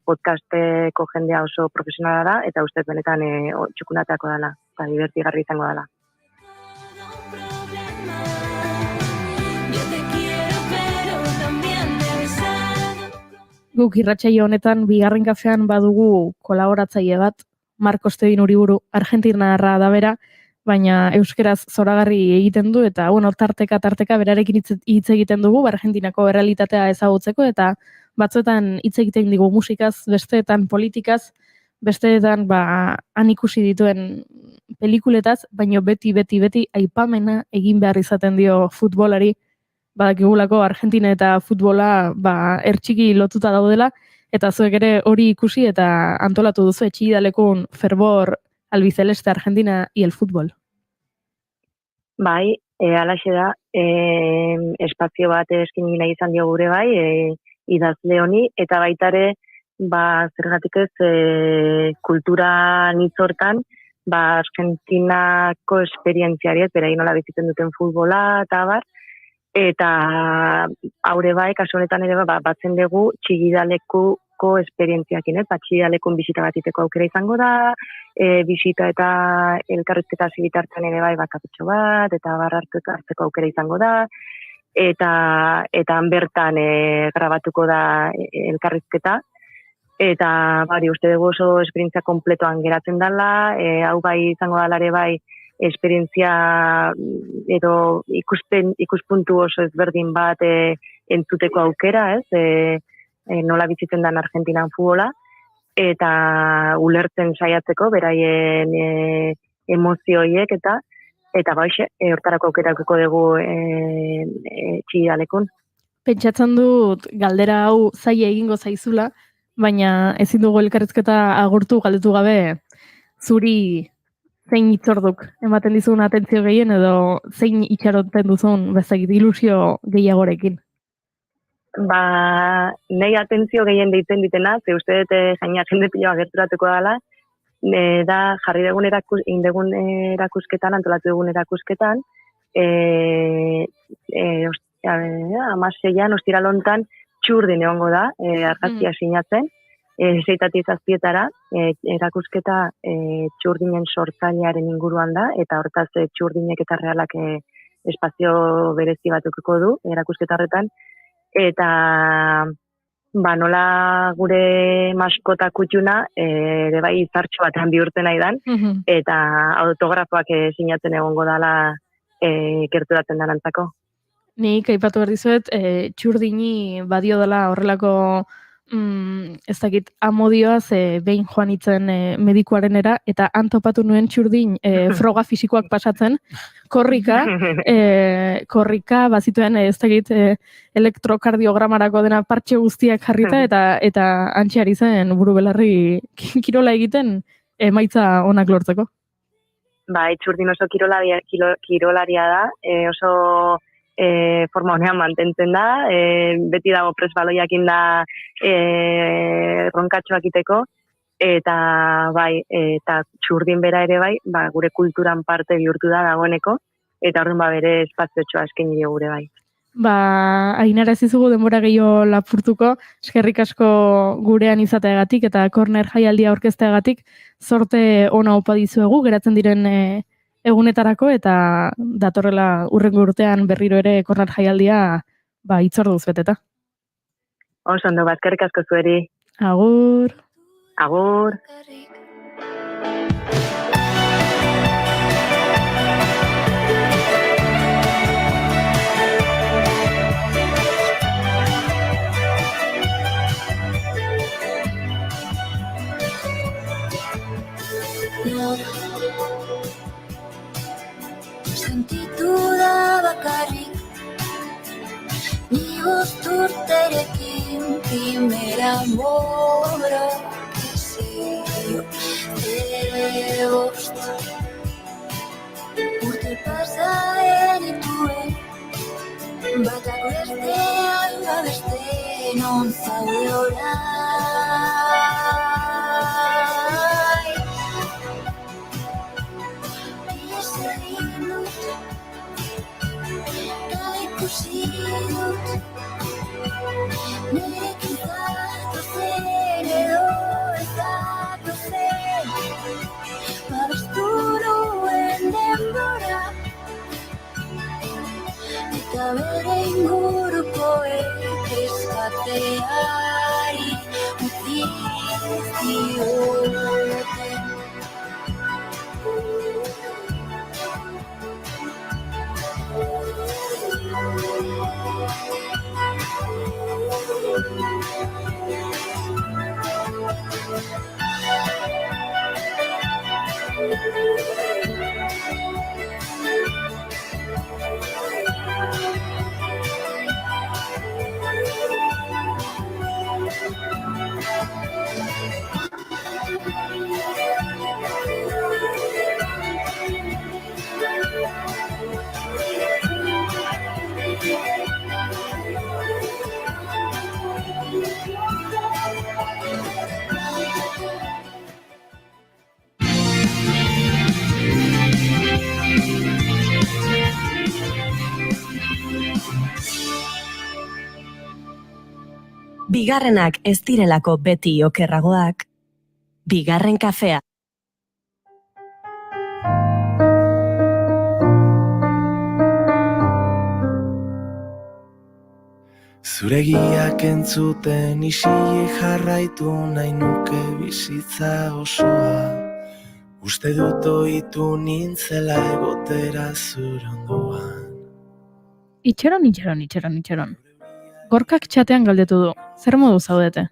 podcasteko jendea oso profesionala da, eta uste benetan txukunatako dela, eta divertigarri izango dela. Guk irratsaio honetan bigarren kafean badugu kolaboratzaile bat, Marcos Tedin Uriburu, argentinarra da bera, baina euskeraz zoragarri egiten du, eta bueno, tarteka berarekin hitz egiten dugu, Argentinako errealitatea ezagutzeko, eta batzuetan hitz egiten digu musikaz, besteetan politikaz, besteetan han ikusi dituen pelikuletaz, baina beti aipamena egin behar izaten dio futbolari, badakigulako Argentina eta futbola ertxiki lotuta daudela, eta zuek ere hori ikusi eta antolatu duzu Chillidalekun Fervor albiceleste Argentina y el fútbol. Bai, alaxe da, espazio bat eskini nahi izan dio gure bai, idazle honi, eta baitare, zergatik ez, kultura nitzortan, Argentinako esperientziari ez, berai nola bizitzen duten futbola, eta bar, eta haure bai, kasu honetan ere batzen dugu Chillidalekuko esperientziakin, ez? Chillidalekun bisita bat iteko aukera izango da, bisita eta elkarrizketa zibitartzen ere bai bakatutxo bat, eta hartzeko aukera izango da, eta bertan grabatuko da elkarrizketa, eta uste dugu oso esperientzia kompletuan geratzen dela, hau bai izango dalare bai esperientzia edo ikuspuntu oso ezberdin bat entzuteko aukera, ez? Nola bizitzen den Argentinan futbola, eta ulertzen saiatzeko beraien emozioiek eta hortarako aukeratuko dugu Chillidalekun. Pentsatzen dut galdera hau zaila egingo zaizula, baina ezin dugu elkarrizketa agurtu galdetu gabe zuri zein itzorduk ematen dizun atentzio gehien edo zein itxaroten duzun bezakit ilusio gehiagorekin. Nei atentzio gehien deitzen ditena, ze uste dut jaina jende piloa gerturatuko dela, da jarri dugun erakusketan, antolatu dugun erakusketan, 16an, ostiralontan, txurdin egongo da, argazkia sinatzen, 6-7 erakusketa txurdinen sortzailearen inguruan da, eta hortaz txurdinek eta realak espazio berezi batukiko du erakusketa horretan, eta nola gure maskota kutxuna ere bai zartxo batean bihurtzen nahi dan, eta autografoak sinatzen egongo dala gerturatzen darantzako. Nik aipatu behar dizuet, txurdini badio dela horrelako ez dakit amodioaz behin joan itzen medikuarenera, eta antopatu nuen txurdin froga fisikoak pasatzen, korrika bazituen ez dakit elektrokardiogramarako dena partxe guztiak jarrita, eta antxeari zen buru belarri kirola egiten emaitza onak lortzeko. Txurdin oso kirolaria da, oso forma honean mantentzen da, beti dago presbaloiakin da ronkatxoak iteko, eta txurdin bera ere bai, gure kulturan parte bihurtu da dagoeneko, eta horren bere espaziotxoa eskaini dio gure bai. Ainara ez izugu denbora gehiago lapurtuko, eskerrik asko gurean izateagatik eta Corner jaialdia aurkezteagatik, zorte ona opa dizuegu, geratzen diren egunetarako, eta datorrela hurrengo urtean berriro ere Corner jaialdia itzorduz beteta. Oso ondo, eskerrik asko zueri. Agur. Agur. Sentitu da bakarrik, ni urterekin primera amoro que se bost. Urte pasa genituen, batak bestean beste non zaude orain. Ies egin dut, eta ikusi dut, nirekin zatozen edo ez zatozen, babestu nuen denbora, eta bere ingurukoek eskatzeari utzi zioten. Bigarrenak ez direlako beti okerragoak, bigarren kafea. Zuregiak entzuten isilik jarraitu nahi nuke bizitza osoa. Uste dut ohitu nintzela egotera zure ondoan. Itxaron. Gorkak txatean galdetu du, zer modu zaudete?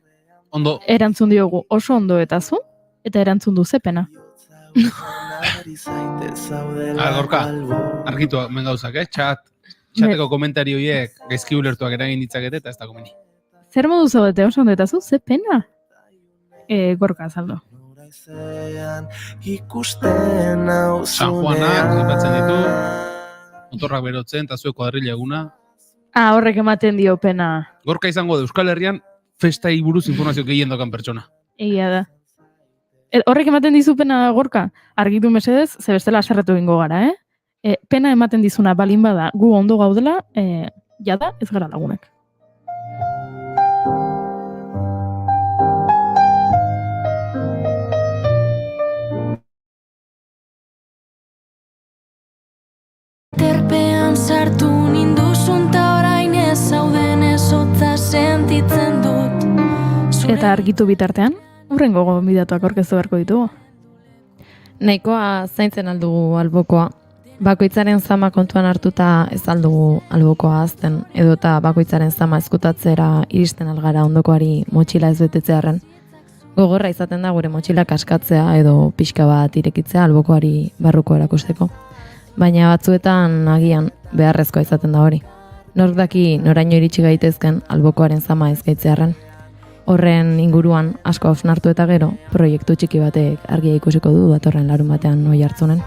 Ondo. Erantzun diogu oso ondo eta zu, eta erantzun du zepena. Gorka, argitu hemen gauzak, Txateko komentari horiek gaizki ulertuak eragin ditzakete eta ez da komeni. Zer modu zaudete oso ondo eta zu, zepena? Gorka azaldu. San Juanak, ipatzen ditu, motorrak berotzen, eta zuek kuadrilla eguna. Horrek ematen dio pena. Gorka izango da Euskal Herrian festai buruz informazio gehien dokan pertsona. Egia da. Horrek ematen dizu pena, Gorka, argitu mesedez, ze bestela aserretu egingo gara, pena ematen dizuna balin bada gu ondo gaudela, jada ez gara lagunak. Terpean sartu ninduzun ta orain ez zauden ezotza sentitzen dut. Eta argitu bitartean, hurrengo gonbidatuak aurkeztu beharko ditugu. Nahikoa zaintzen aldugu albokoa. Bakoitzaren zama kontuan hartuta ez aldugu albokoa azten, edota bakoitzaren zama eskutatzera iristen algara ondokoari motxila ez betetzearen. Gogorra izaten da gure motxilak askatzea edo pixka bat irekitzea albokoari barruko erakusteko. Baina batzuetan agian beharrezkoa izaten da hori. Nork daki noraino iritsi gaitezken albokoaren zama ez gaitzearren. Horren inguruan asko hausnartu eta gero, proiektu txiki batek argia ikusiko du datorren larun batean oi hartzunen.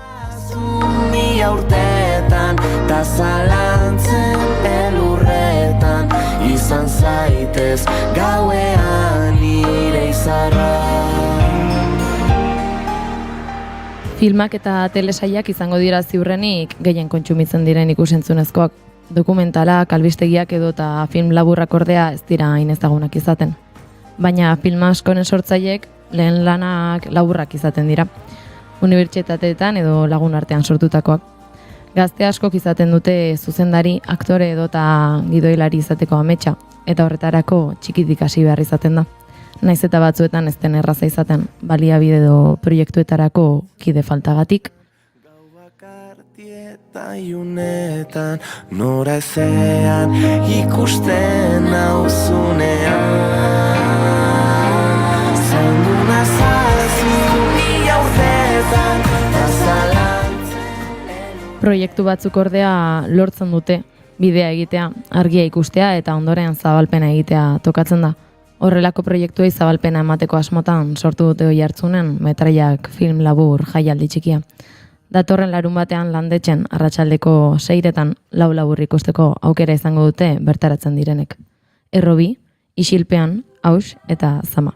Mila urteetan, ta zalantzen elurretan, izan zaitez gauean nire izarra. Filmak eta telesaiak izango dira ziurrenik gehien kontsumitzen diren ikusentzunezkoak. Dokumentalak, albistegiak edo eta film laburrak ordea ez dira hain ezagunak izaten. Baina film askoren sortzaileek lehen lanak laburrak izaten dira. Unibertsitateetan edo lagun artean sortutakoak. Gazte askok izaten dute zuzendari, aktore edo eta gidoilari izateko ametsa, eta horretarako txikitik hasi behar izaten da. Naiz eta batzuetan ez den erraza izaten, baliabide edo proiektuetarako kide faltagatik. Iunetan, nora ezean ikusten nauzunean. Zainduna zazu mila urteetan, Proiektu batzuk ordea lortzen dute, bidea egitea, argia ikustea eta ondoren zabalpena egitea tokatzen da. Horrelako proiektuei zabalpena emateko asmotan sortu dute oi hartzunen metraiak film labur jaialdi txikia. Datorren larun batean landetxen arratsaldeko 6etan lau labur ikusteko aukera izango dute bertaratzen direnek. Errobi, isilpean, Aus eta Zama.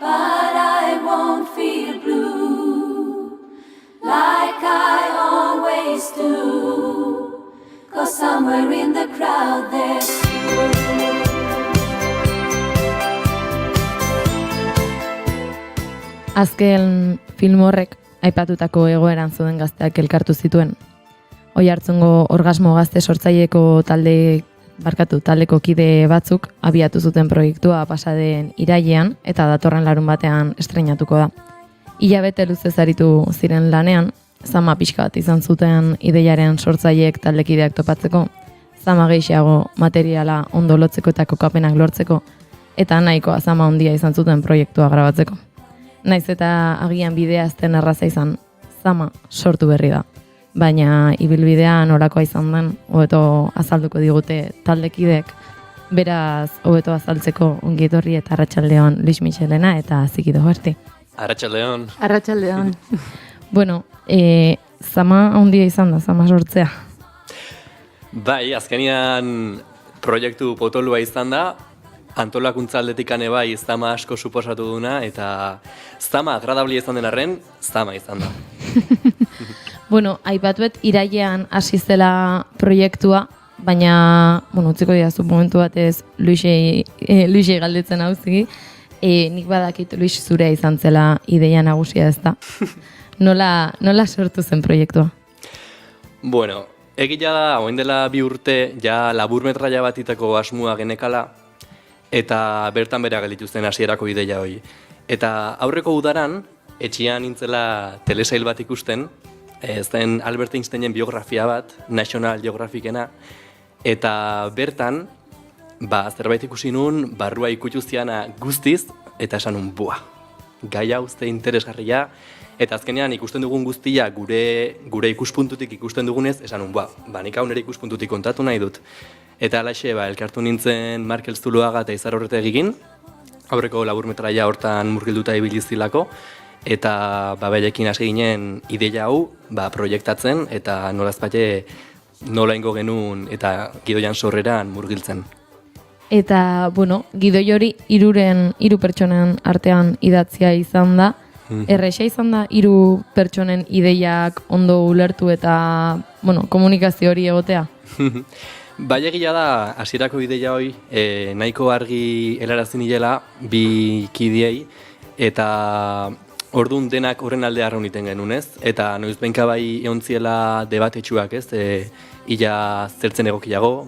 But I won't feel blue like I always do, 'cause somewhere in the crowd there's Azken film horrek aipatutako egoeran zuden gazteak elkartu zituen. Oi hartzungo orgasmo gazte sortzaileko taldeko kide batzuk abiatu zuten proiektua pasaden irailean eta datorren larun batean estreinatuko da. Hilabete luzez aritu ziren lanean, zama pixka bat izan zuten ideiaren sortzaileek taldekideak topatzeko, zama gehiago materiala ondo lotzeko eta kokapenak lortzeko, eta nahikoa zama handia izan zuten proiektua grabatzeko. Naiz eta agian bidea azten erraza izan, Zama sortu berri da. Baina ibilbidea norakoa izan den, hobeto azalduko digute taldekidek, beraz hobeto azaltzeko ongi etorri eta arratsaldeon Luis Michelena eta Zikido Berti. Arratsaldeon. Arratsaldeon. Bueno, Zama handia izan da, Zama sortzea. Bai, azkenean proiektu potolua izan da, antolakuntza aldetik bai Zama asko suposatu duna, eta Zama agradablia izan den arren, Zama izan da. Bueno, aipatuet irailean hasi zela proiektua, baina, utziko didazu momentu batez Luisei galdetzen hauziki, nik badakit Luis zurea izan zela ideia nagusia ezta. Nola sortu zen proiektua? Bueno, egia da, orain dela 2 urte, ja laburmetraia batitako asmoa genekala, eta bertan bera gelditu zen hasierako ideia hori. Eta aurreko udaran, etxean nintzela telesail bat ikusten, zen Albert Einsteinen biografia bat, National Geographicena, eta bertan, zerbait ikusi nun, barrua ikutuziana guztiz, eta esan nun, gai hau ze interesgarria, eta azkenean ikusten dugun guztia gure ikuspuntutik ikusten dugunez, esan nun, nik hau nire ikuspuntutik kontatu nahi dut. Eta alaxe, elkartu nintzen Markel Zuloaga eta Izar Orretegiekin, aurreko laburmetraia hortan murgilduta ibilizilako, eta berekin hasi ginen ideia hau proiektatzen, eta nolazpate nola ingo genuen eta gidoian sorreran murgiltzen. Eta, gidoi hori 3 pertsonen artean idatzia izan da. Erresa izan da 3 pertsonen ideiak ondo ulertu eta, komunikazio hori egotea. Bai egia da, hasierako ideia hori nahiko argi helarazi nilela 2 kidiei, eta orduan denak horren alde arraun iten genuen, ez? Eta noizbenka bai eontziela debatetxuak, ez? Ila zertzen egokiago,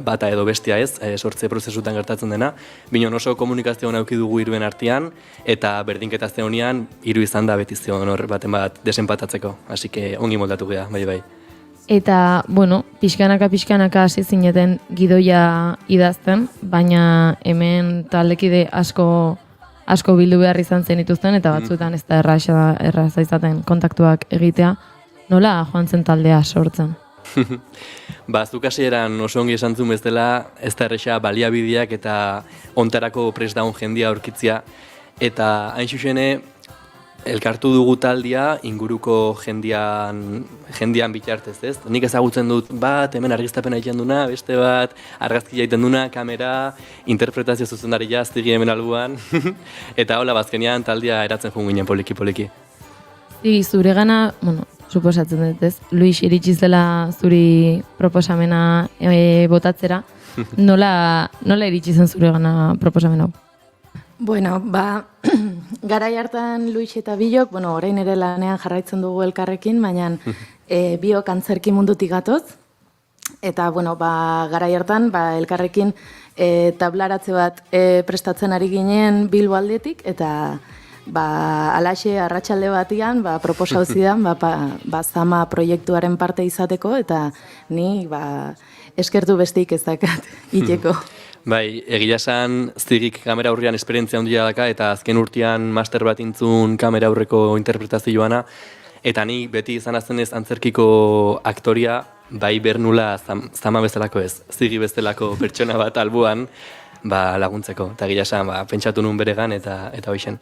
bata edo bestia ez, sortze prozesutan gertatzen dena. Bino oso komunikazioan auki dugu 3 artean, eta berdinketa zehonean 3 izan da beti zion hor baten bat desenpatatzeko. Así que ongi moldatu gea, bai. Eta, pixkanaka hasi zineten gidoia idazten, baina hemen taldekide asko bildu behar izan zen dituzten, eta batzuetan ez da erraza izaten kontaktuak egitea. Nola joan zen taldea sortzen? Zuk hasieran oso ongi esan zuen bezala, ez da erresa baliabideak eta ontarako prest daun jendia aurkitzea, eta hain zuzene, elkartu dugu taldia inguruko jendian bitartez, ez? Nik ezagutzen dut hemen argiztapena egiten duna, beste bat argazkia egiten duna, kamera, interpretazio zuzendaria aztigi hemen albuan, eta hola bazkenean taldia eratzen joan ginen poliki. Zure gana, suposatzen dut, ez? Luis iritsi zela zuri proposamena botatzera, nola iritsi zen zure gana proposamena hau? Bueno, garai hartan Luis eta Bilok, orain ere lanean jarraitzen dugu elkarrekin, baina biok antzerki mundutik gatoz. Eta, garai hartan, elkarrekin tablaratze bat prestatzen ari ginen Bilbo aldetik, eta alaxe arratsalde batian proposau zidan Zama proiektuaren parte izateko, eta ni eskertu besteik ez dakat iteko. Bai, egia esan Zigik kamera aurrean esperientzia handia daka, eta azken urtean master bat intzun kamera aurreko interpretazioana, eta ni beti izan azenez antzerkiko aktoria, bai bernula Zama bezalako ez, Zigi bezalako pertsona bat albuan laguntzeko, eta egia esan pentsatu nun beregan eta hoixen.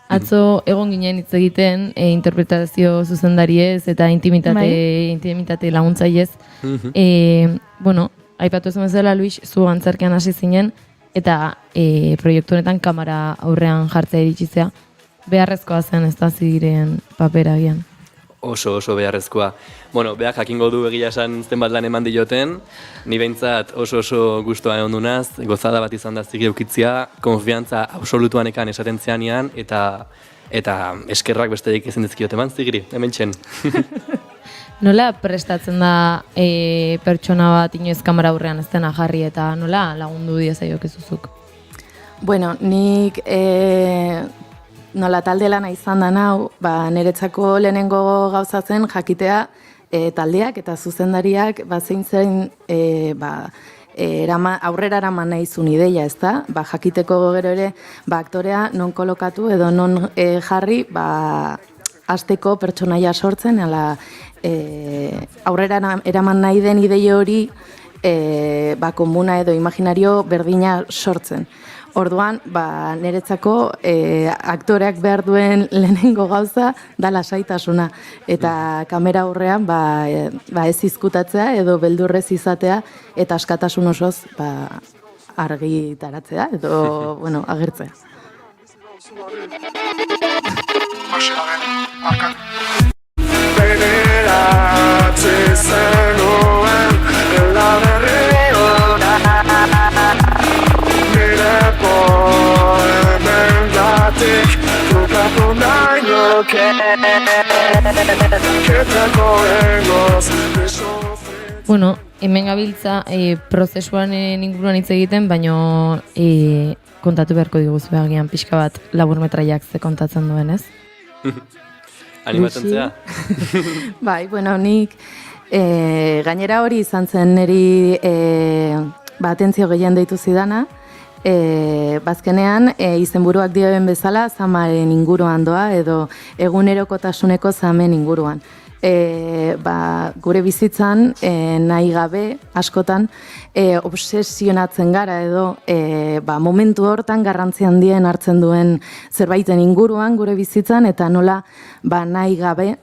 Atzo egon ginen hitz egiten interpretazio zuzendariez eta intimitate laguntzaiez. Aipatu ez bezala, Luis, zu antzerkian hasi zinen, eta proiektu honetan kamera aurrean jartzea iritsizea. Beharrezkoa zen ez da Zigiren papera gian. Oso beharrezkoa. Beak jakingo du egia esan zenbat lan eman dioten, ni behintzat oso gustua egon dunaz, gozada bat izan da Zigi eukitzia, konfiantza absolutuan ekan esaten zeanean, eta eskerrak besterik ezin dizkiot eman Zigiri, hemen txen. Nola prestatzen da pertsona bat inoiz kamera aurrean ez dena jarri, eta nola lagundu diezaiok ezuzuk? Bueno, nik nola talde lana izan da nau, niretzako lehenengo gauza zen jakitea taldeak eta zuzendariak zein zen aurrera eraman nahi zuen ideia, ez da? Jakiteko gero ere, aktorea non kolokatu edo non jarri, hasteko pertsonaia sortzen, aurrera eraman nahi den ideia hori komuna edo imaginario berdina sortzen. Orduan, niretzako aktoreak behar duen lehenengo gauza da lasaitasuna. Eta kamera aurrean ez izkutatzea edo beldurrez izatea eta askatasun osoz argitaratzea edo agertzea. Bederatzi zenuen dela berriora nire poemengatik trukatu nahi nuke ketako engoz Bueno, hemen gabiltza prozesuan inguruan hitz egiten, baino kontatu beharko diguzu agian pixka bat laburmetraiak ze kontatzen duen, ez? Animatzen zea? Bai, nik gainera hori izan zen niri atentzio gehien deitu zidana, bazkenean izenburuak dioen bezala zamaren inguruan doa edo egunerokotasuneko zamen inguruan. Gure bizitzan nahi gabe askotan obsesionatzen gara edo momentu hortan garrantzi handien hartzen duen zerbaiten inguruan gure bizitzan eta nola nahi gabe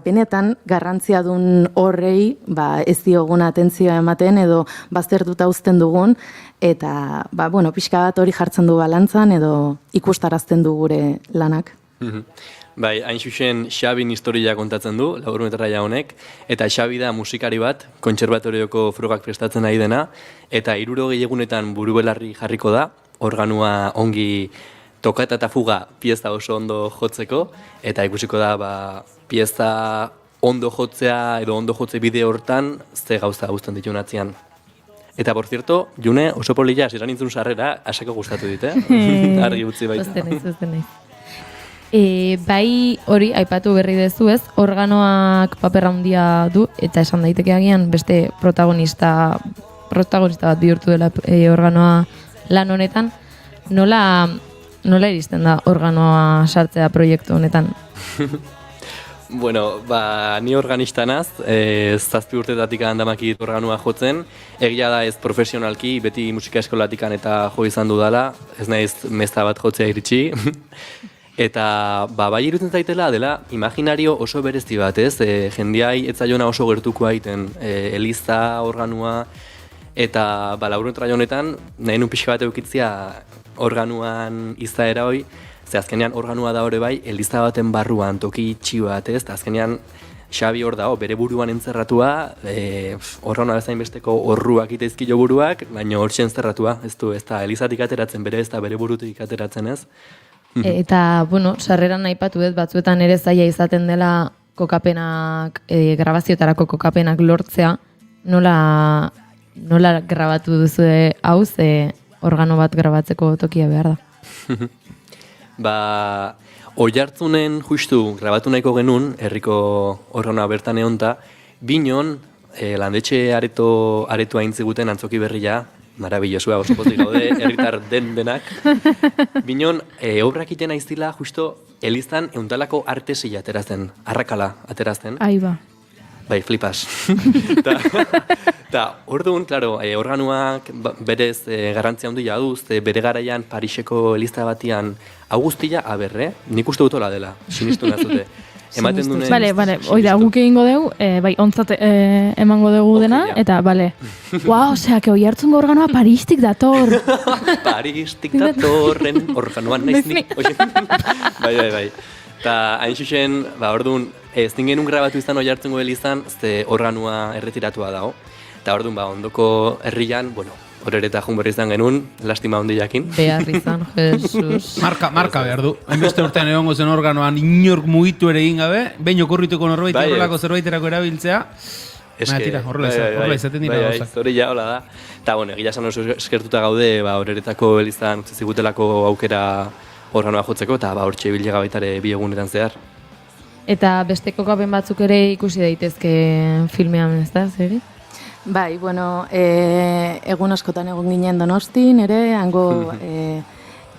benetan garrantzia duen horrei ez diogun atentzioa ematen edo baztertuta uzten dugun eta pixka bat hori jartzen du balantzan edo ikustarazten du gure lanak. Bai, hain xuxen Xabin historia kontatzen du, laburmetraia honek, eta Xabi da musikari bat, kontserbatorioko frogak prestatzen ari dena, eta 60 egunetan burubelarri jarriko da, organua ongi tokata eta fuga pieza oso ondo jotzeko, eta ikusiko da pieza ondo jotzea edo ondo jotze bide hortan ze gauza guztan dituen atzian. Eta, por cierto, June, oso polilla, ziran nintzun sarrera, asako gustatu dit, argi utzi baita. Zozten naiz. Bai hori, aipatu berri dezu ez, organoak paper handia du, eta esan daiteke agian beste protagonista bat bihurtu dela organoa lan honetan. Nola iristen da organoa sartzea proiektu honetan? Bueno, ni organista naz, 7 urtetatik handamakit organoa jotzen, egia da ez profesionalki, beti musika eskolatikan eta jo izan dudala, ez naiz meza bat jotzea iritsi. Eta bai irutzen zaitela dela imaginario oso berezi bat, ez? Jendeai etzaiona oso gertukoa egiten eliza, organua, eta laburmetraia honetan nahi nun pixka bat eukitzia organuan izaera hoi, ze azkenean organua da hori bai, eliza baten barruan, toki itxi bat, ez? Azkenean Xabi hor dago, bere buruan entzerratua, organoa bezain besteko horruak iteizkilo buruak, baina hor entzerratua, ez da elizatik ateratzen bere, ez da bere burutik ateratzen, ez? Eta, sarreran aipatu dut, batzuetan ere zaila izaten dela kokapenak, grabazioetarako kokapenak lortzea, nola grabatu duzu hau, organo bat grabatzeko tokia behar da? Oiartzunen justu grabatu nahiko genuen, herriko organoa bertan egonta, binon, landetxe aretua intziguten antzoki berria, marabilosua, oso pozik gaude, herritar denak. Binon, obrak iten aiztila, justo, elizan euntalako artesia aterazten, arrakala aterazten. Aiba. Bai, flipas. Eta, orduan, klaro, organuak berez garrantzia handia duz, bere garaian Pariseko eliza batian Augustia aberre, nik uste dutola dela, sinistu nazute. Ematen dune... Bale, oida, guk egingo dugu, ontzat emango dugu dena, eta, bale. Osea, que Oiartzungo organoa Paristik dator. Paristik datorren organoan naiz nik. Bai. Eta hain xuxen, orduan, ez genuen grabatu izan Oiartzungo elizan, ze organoa erretiratua dago. Eta orduan, ondoko herrian, horreta jun berri izan genuen, lastima hondi jakin. Behar izan, Jesus. Marka behar du. Hainbeste urtean egongo zen organoan inork mugitu ere egin gabe, behin okurrituko norbait horrelako zerbaiterako erabiltzea. Tira, horrela izaten dira gauzak. Hori ja, hola da. Eta, egia esan oso eskertuta gaude, horretako elizan zigutelako aukera organoa jotzeko, eta hortxe bilega baitare bi egunetan zehar. Eta beste kokapen batzuk ere ikusi daitezke filmean, ez da, zeri? Bai, bueno, egun askotan egon ginen Donostin, ere, hango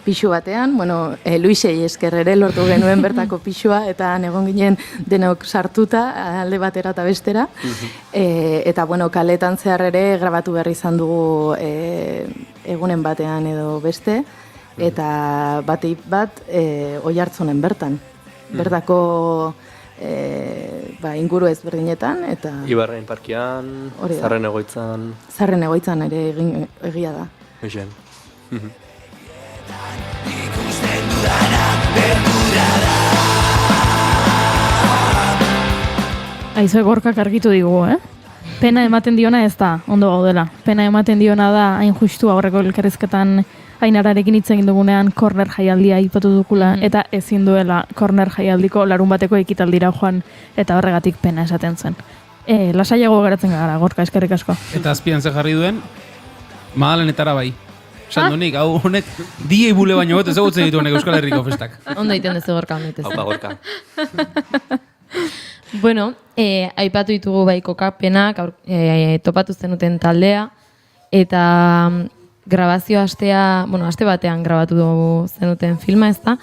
pixu batean, bueno, Luisei esker ere lortu genuen bertako pixua, eta egon ginen denok sartuta, alde batera eta bestera, eta, bueno, kaletan zehar ere grabatu behar izan dugu egunen batean edo beste, eta bateip bat Oiartzunen bertan. Bertako inguru ezberdinetan, eta... Ibarrain parkian, Zarren Egoitzan... Zarren Egoitzan ere egia da. Hoxen. Aizuek Gorkak argitu digu, Pena ematen diona ez da, ondo gaudela. Pena ematen diona da, hain justu aurreko elkarrizketan Ainararekin hitz egin dugunean korner jaialdia aipatu dukula, eta ezin duela korner jaialdiko larun bateko ekitaldira joan, eta horregatik pena esaten zen. Lasaiago geratzen gara, Gorka, eskerrik asko. Eta azpian ze jarri duen, Madalenetara bai. Sandonik, hau honek diei bule baino gote ezagutzen ditu honek Euskal Herriko festak. Ondo egiten dezu Gorka, ondo egiten. Haupa, Gorka. Bueno, aipatu ditugu bai kokapenak, topatu zenuten taldea, eta grabazio aste batean grabatu zenuten filma, ez da?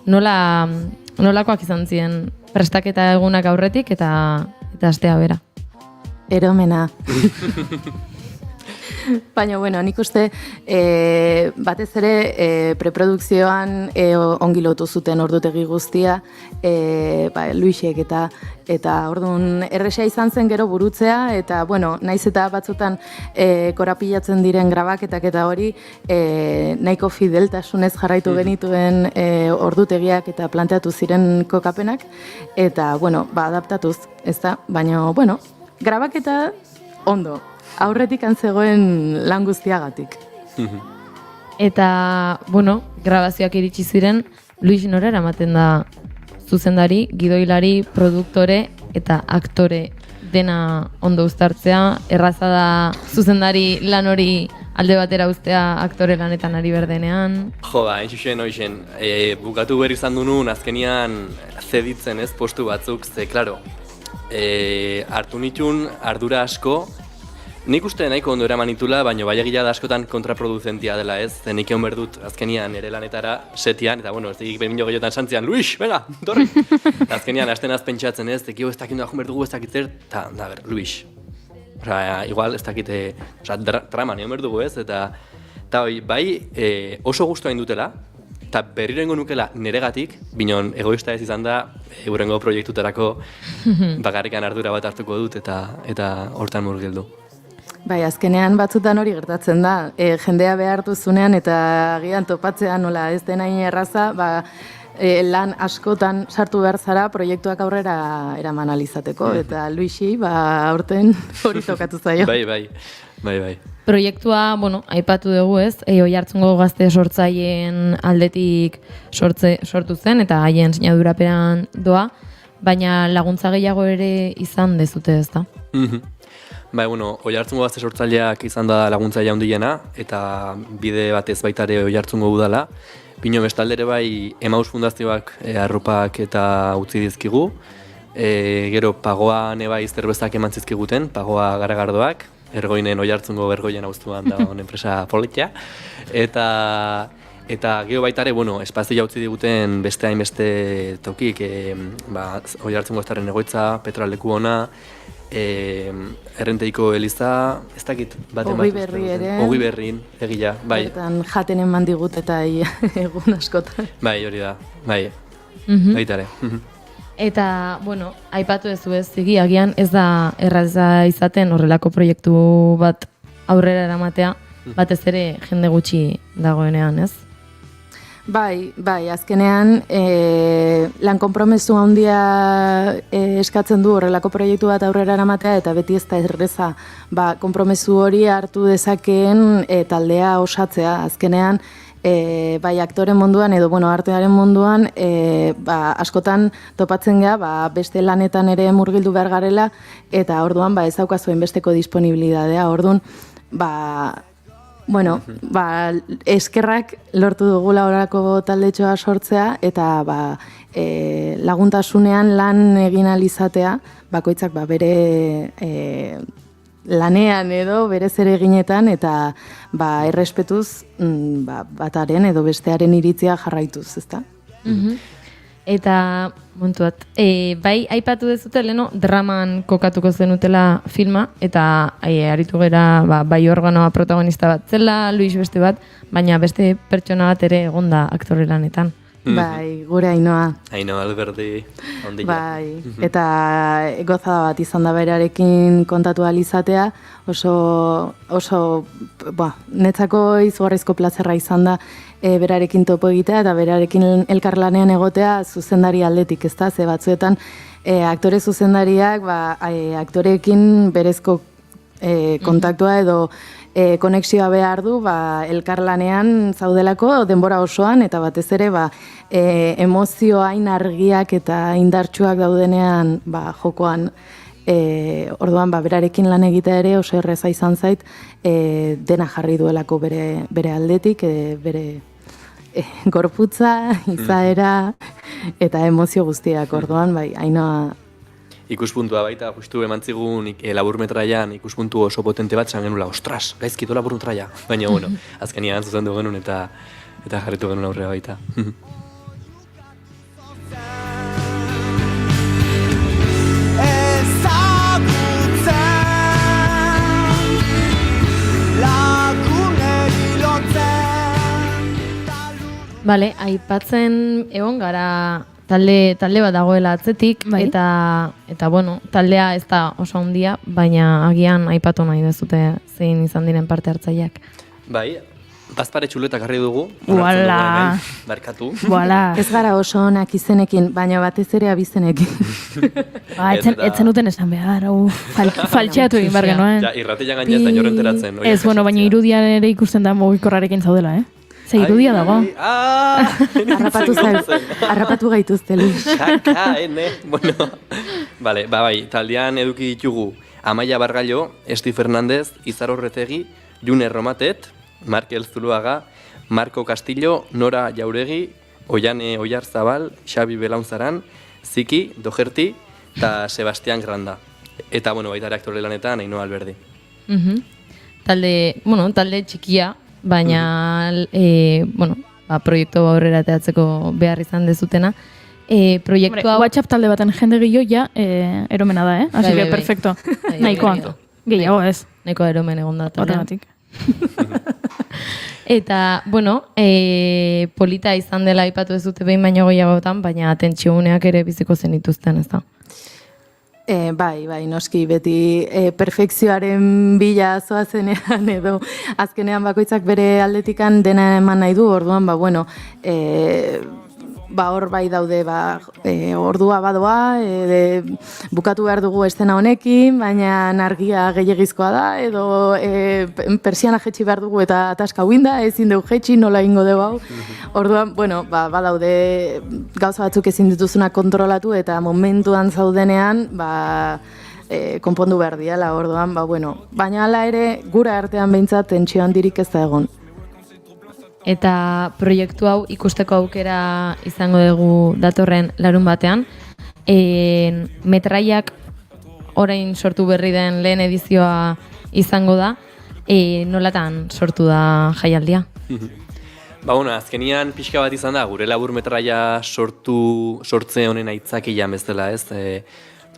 Nolakoak izan ziren prestaketa egunak aurretik eta astea bera? Eromena. Baina, bueno, nik uste batez ere preprodukzioan ongi lotu zuten ordutegi guztia, Luisek eta orduan erresa izan zen gero burutzea, eta, bueno, naiz eta batzutan korapilatzen diren grabaketak eta hori nahiko fideltasunez jarraitu genituen ordutegiak eta planteatu ziren kokapenak, eta, bueno, adaptatuz, ez da, baina, bueno, grabaketa ondo. Aurretik antzegoen lan guztiagatik. Eta, bueno, grabazioak iritsi ziren, Luis nora eramaten da zuzendari, gidoilari, produktore eta aktore dena ondo uztartzea, erraza da zuzendari lan hori alde batera uztea aktore lanetan ari berdenean. Jo, hain xuxen, hoixen, bukatu behar izan dunun, azkenian zeditzen ez postu batzuk, ze, klaro, hartu nitun ardura asko. Nik uste nahiko ondo eraman itula, baina bai egia da askotan kontraproduzentia dela ez. Nik egon berdut azkenian ere lanetara setian, eta bueno, ez digik benmino gehiotan santzian, Luis, venga, torri! Azkenian, hasten pentsatzen ez, tekio ez dakit joan berdugu ez dakitzer, eta, Luis. Igual ez dakite, traman egon berdugu ez, eta bai oso guztua indutela, eta berriro ingo nukela neregatik, binon egoista ez izan da, eurengo proiektutarako bakarrikan ardura bat hartuko dut, eta hortan murgildu. Bai, azkenean batzutan hori gertatzen da, jendea behartu zunean eta agian topatzean nola ez dena erraza, lan askotan sartu behar zara proiektuak aurrera eraman alizateko, eta Luisi, aurten hori tokatu zaio. Bai. Proiektua, bueno, aipatu dugu ez, Oiartzungo gazte sortzaileen aldetik sortu zen, eta haien sinadurapean doa, baina laguntza gehiago ere izan dezute ez da. Bai, bueno, Oiartzungo gazte sortzaileak izan da laguntzaile handiena, eta bide batez baita ere Oiartzungo udala. Bino bestaldere bai Emaus Fundazioak arropak eta utzi dizkigu. Gero pagoan eba izterbezak eman zizkiguten, pagoa garagardoak, Ergoinen Oiartzungo Ergoien auztuan da enpresa politia. Eta gero baita ere, bueno, espazioa utzi diguten beste hainbeste tokik, Oiartzungo Estarren Egoitza, Petraleku ona, Errenteiko Eliza, ez dakit bat Ogi Berri ere. Ogi Berrin, egila, bai. Bertan jaten eman digut eta egun askotan. Bai, hori da, bai. Baita ere. Eta, bueno, aipatu ez agian ez da erraza izaten horrelako proiektu bat aurrera eramatea, batez ere jende gutxi dagoenean, ez? Bai, azkenean lan konpromesu handia eskatzen du horrelako proiektu bat aurrera eramatea eta beti ez da erreza konpromesu hori hartu dezakeen taldea osatzea. Azkenean, bai aktoren munduan edo artearen munduan askotan topatzen geha beste lanetan ere murgildu behar garela eta orduan ez daukazuen besteko disponibilidadea. Orduan, eskerrak lortu dugula horako taldetxoa sortzea eta laguntasunean lan egin alizatea bakoitzak bere lanean edo bere zereginetan eta errespetuz bataren edo bestearen iritzia jarraituz, ezta? Eta, montu bat, bai, aipatu dezute, leno, draman kokatuko zenutela filma, eta aritu gera, bai organoa protagonista bat zela, Luis beste bat, baina beste pertsona bat ere egonda aktore lanetan. Bai, gure Ainhoa. Ainhoa Alberdi, ondila. Bai, eta gozada bat izan da berarekin kontatu alizatea, oso netzako izugarrizko plazerra izan da berarekin topo egitea eta berarekin elkarlanean egotea zuzendari aldetik, ezta? Ze batzuetan aktore zuzendariak aktoreekin berezko kontaktua edo konexioa behar du elkarlanean zaudelako denbora osoan eta batez ere emozio hain argiak eta indartsuak daudenean jokoan orduan berarekin lan egitea ere oso erreza izan zait dena jarri duelako bere aldetik, bere gorputza, izaera eta emozio guztiak orduan, Ainhoa. Ikuspuntua baita, justu eman zigun laburmetraian ikuspuntu oso potente bat zan genula, ostras, gaizkito laburmetraia. Baina, bueno, azkenian zuzendu genuen eta jarritu genuen aurrera baita. Bale, aipatzen egon gara talde bat dagoela atzetik, eta bueno, taldea ez da oso handia, baina agian aipatu nahi dezute zein izan diren parte hartzaileak. Bai, Bazpare txuleta garri dugu. Uala! Barkatu. Uala! Ez gara oso onak izenekin, baina batez ere abizenekin. Etzen duten esan behar, faltxeatu egin behar genuen. Ja, irratia gainez da nioren teratzen. Ez, bueno, baina irudian ere ikusten da mugikorrarekin zaudela, Ze irudia dago. Harrapatu gaituzte, Luis. Kaka, bueno. Vale, bai, taldean eduki ditugu Amaia Bargallo, Esti Fernandez, Izar Horretegi, June Romatet, Markel Zuluaga, Marco Castillo, Nora Jauregi, Oiane Oiarzabal, Xabi Belaunzaran, Ziki, Dojerti, eta Sebastián Granda. Eta, bueno, baita ere aktore lanetan, Ainhoa Alberdi. Talde txikia, baina, proiektu aurrera teatzeko behar izan dezutena. Proiektua... WhatsApp talde baten jende gehiago eromena da, Así que, perfecto. Nahikoa. Gehiago ez. Nahikoa eromen egon da. Horregatik. Eta, polita izan dela aipatu ez dute behin baino gehiagotan, baina tentsioguneak ere biziko zenituzten, ez da? Bai, noski, beti perfekzioaren bila zoazenean edo azkenean bakoitzak bere aldetikan dena eman nahi du, orduan, hor bai daude, ordua badoa, bukatu behar dugu estena honekin, baina argia gehiagizkoa da, edo persiana jetxi behar dugu eta ataska huinda, ezin dugu jetxi, nola ingo dugu hau. Orduan, badaude gauza batzuk ezin dituzuna kontrolatu eta momentuan zaudenean, konpondu behar diala, orduan, baina hala ere, gura artean behintzat tentsio handirik ez da egon. Eta proiektu hau ikusteko aukera izango dugu datorren larun batean. Metraiak orain sortu berri den lehen edizioa izango da. Nolatan sortu da jaialdia? Azkenian pixka bat izan da, gure labur metraia sortze honen aitzakia bezala, ez?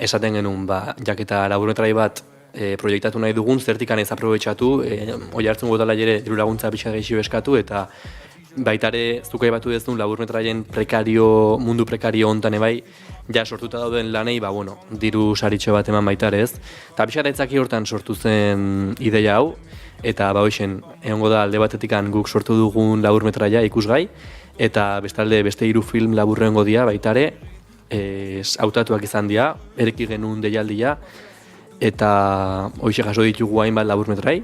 Esaten genuen, jaketa labur metrai bat proiektatu nahi dugun, zertikan ez aprobetxatu, oi hartzen gotala jere diru laguntza pixka gehiago eskatu, eta baitare zukai batu dezun laburmetraien mundu prekario hontan ebai, ja sortuta dauden lanei, diru saritxo bat eman baitare ez. Eta pixka gaitzaki hortan sortu zen ideia hau, eta hoxen, egongo da alde batetikan guk sortu dugun laburmetraia ikusgai, eta bestalde beste 3 film laburrengo dia baitare, hautatuak izan dira, ereki genuen deialdia, eta hoxe jaso ditugu hainbat laburmetrai.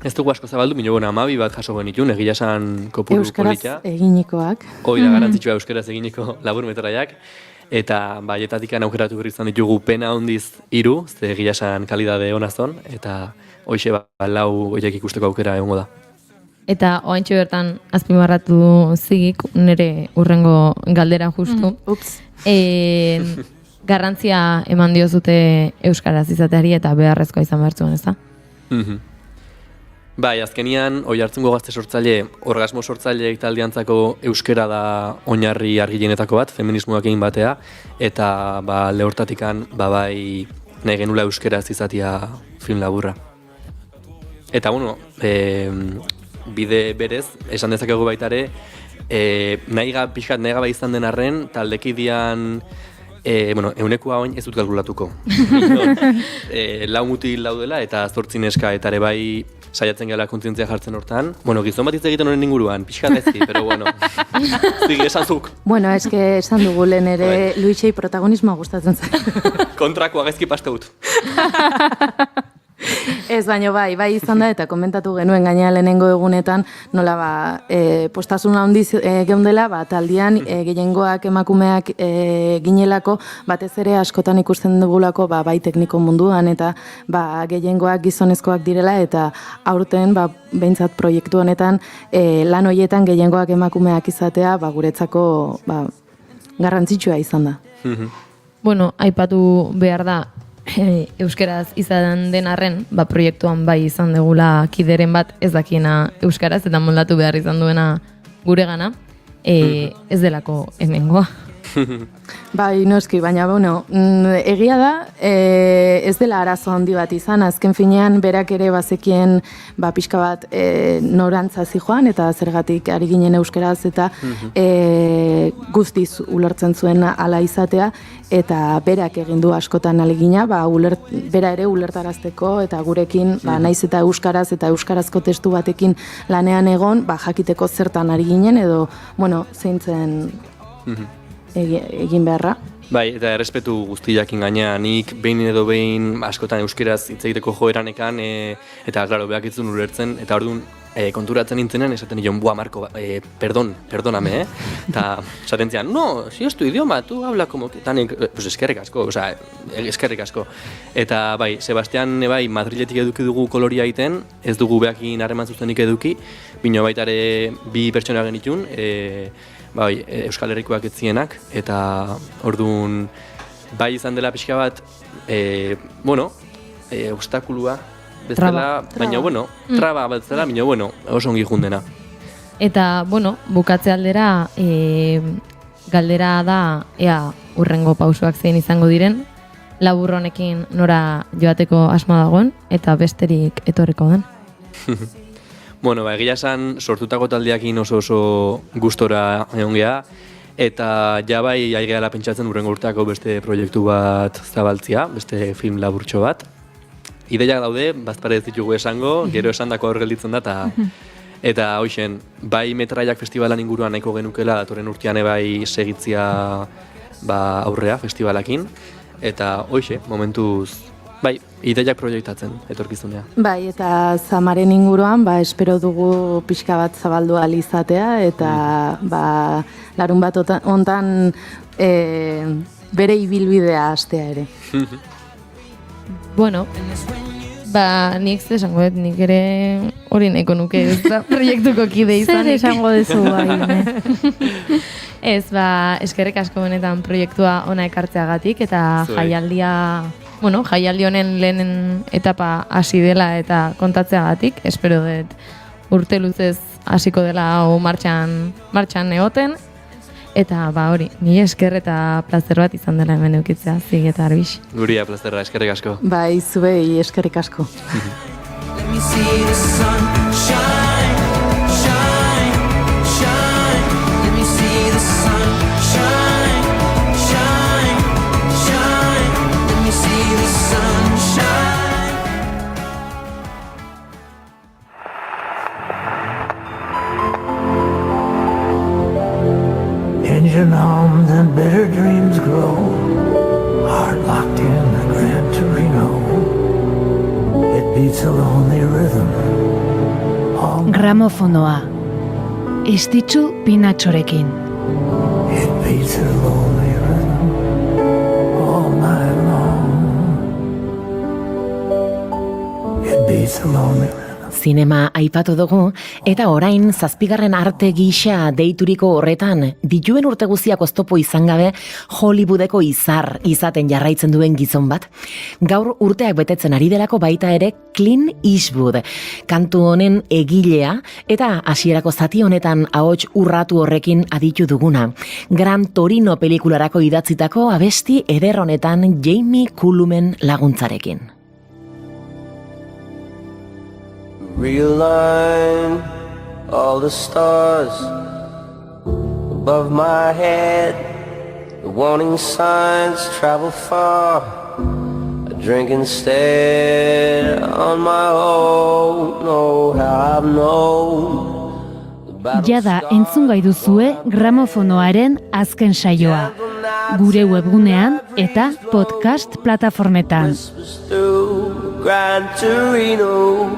Ez dugu asko zabaldu, minogona 12 bat jaso genitun, egia esan kopuru polita. Euskaraz eginikoak. Hoi da garantzitsua euskaraz eginiko laburmetraiak. Eta baietatikan aukeratu berri izan ditugu pena hondiz 3, ze egia esan kalidade honazon, eta hoxe 4 horiek ikusteko aukera egongo da. Eta oaintxo bertan azpimarratu zigik, nire urrengo galdera justu. garrantzia eman diozute euskaraz izateari eta beharrezkoa izan behar zuen, ez da? Bai, azkenian, Oiartzungo Gazte sortzaile, orgasmo sortzaile taldeantzako euskera da oinarri argilenetako bat, feminismoak egin batea, eta lehortatikan, bai, nahi genula euskeraz izatea film laburra. Eta, bide berez, esan dezakegu baitare, nahi gabe izan den arren, taldekidean, eunekua oin ez dut kalkulatuko. Lau mutil daudela eta 8 neska eta ere bai saiatzen gela kontzientzia jartzen hortan. Gizon bat hitz egiten honen inguruan, pixka gaizki, pero zigi esan zuk. Eske esan dugu lehen ere Luisei protagonismoa gustatzen zen. Kontrakoa gaizki paste dut. Ez, baino bai izan da, eta komentatu genuen gaina lehenengo egunetan, nola postasuna handiz geundela, taldean gehiengoak emakumeak ginelako, batez ere askotan ikusten dugulako bai tekniko munduan, eta gehiengoak gizonezkoak direla, eta aurten behintzat proiektu honetan lan horietan gehiengoak emakumeak izatea guretzako garrantzitsua izan da. Aipatu behar da, euskeraz izan den arren, proiektuan bai izan degula kideren bat ez dakiena euskaraz eta moldatu behar izan duena guregana, ez delako hemengoa. Bai, noski, baina, egia da, ez dela arazo handi bat izan, azken finean berak ere bazekien pixka bat norantza zijoan, eta zergatik ari ginen euskeraz, eta guztiz ulertzen zuen ala izatea, eta berak egin du askotan alegina, bera ere ulertarazteko, eta gurekin, naiz eta euskaraz eta euskarazko testu batekin lanean egon, jakiteko zertan ari ginen, edo, zeintzen egin beharra. Bai, eta errespetu guztiakin gaina, nik behin edo behin askotan euskeraz hitz egiteko joeranekan, eta, klaro, behak itzun ulertzen, eta orduan konturatzen nintzenen, esaten nion, Marco, perdóname, eta esaten zian, no, si es tu idioma, tu habla como que, tanik, eskerrik asko, eskerrik asko. Eta, bai, Sebastian, Madriletik eduki dugu koloria egiten, ez dugu behakin harreman zuzenik eduki, bino baitare bi pertsona genitun, Euskal Herrikoak etzienak, eta orduan bai izan dela pixka bat, obstakulua bezala, baina, traba bezala, baina, oso ongi jundena. Eta, bukatze aldera, galdera da, ea urrengo pausoak zein izango diren, labur honekin nora joateko asmoa dagoen, eta besterik etorriko den. Egia esan, sortutako taldeakin oso gustora egon geha, eta bai aigeala pentsatzen urrengo urteako beste proiektu bat zabaltzia, beste film laburtxo bat. Ideiak daude, bazpare ez ditugu esango, gero esandako aur gelditzen da, eta hoxen, bai Metraiak festivalan inguruan nahiko genukela, datorren urtean bai segitzia aurrea festivalakin, eta hoxe, momentuz, bai, ideiak proiektatzen, etorkizunea. Bai, eta Zamaren inguruan, espero dugu pixka bat zabaldu alizatea, eta larun bat ontan bere ibilbidea hastea ere. Nik esango dut, nik ere hori nahiko nuke ez da proiektuko kide izan. Zer esango dezu bai, Ez, eskerrik asko benetan proiektua ona ekartzeagatik, eta jaialdi honen lehen etapa hasi dela eta kontatzeagatik, espero dut urte luzez hasiko dela hau martxan egoten, eta hori, ni esker eta plazer bat izan dela hemen eukitzea, Zig eta Arbix. Guria plazerra, eskerrik asko. Bai, zuei eskerrik asko. Let me see the sun shine, shine, shine. Let me see the sun shine, shine, shine. Let me see the sun shine. Engine hums and bitter dreams grow, heart locked in the Gran Torino. It beats a lonely rhythm. Gramofonoa. Estitzu Pinatxorekin. It beats a lonely rhythm all night long. It beats a lonely rhythm. zinema aipatu dugu, eta orain 7. arte gisa deituriko horretan, dituen urte guztiak oztopo izan gabe, Hollywoodeko izar izaten jarraitzen duen gizon bat. Gaur urteak betetzen ari delako baita ere Clint Eastwood, kantu honen egilea, eta hasierako zati honetan ahots urratu horrekin aditu duguna. Gran Torino pelikularako idatzitako abesti eder honetan Jamie Cullum laguntzarekin. Realign all the stars above my head. The warning signs travel far. I drink instead on my own. Know how I've known. Jada entzun gai duzue gramofonoaren azken saioa. Gure webgunean eta podcast plataformetan. Through Gran Torino.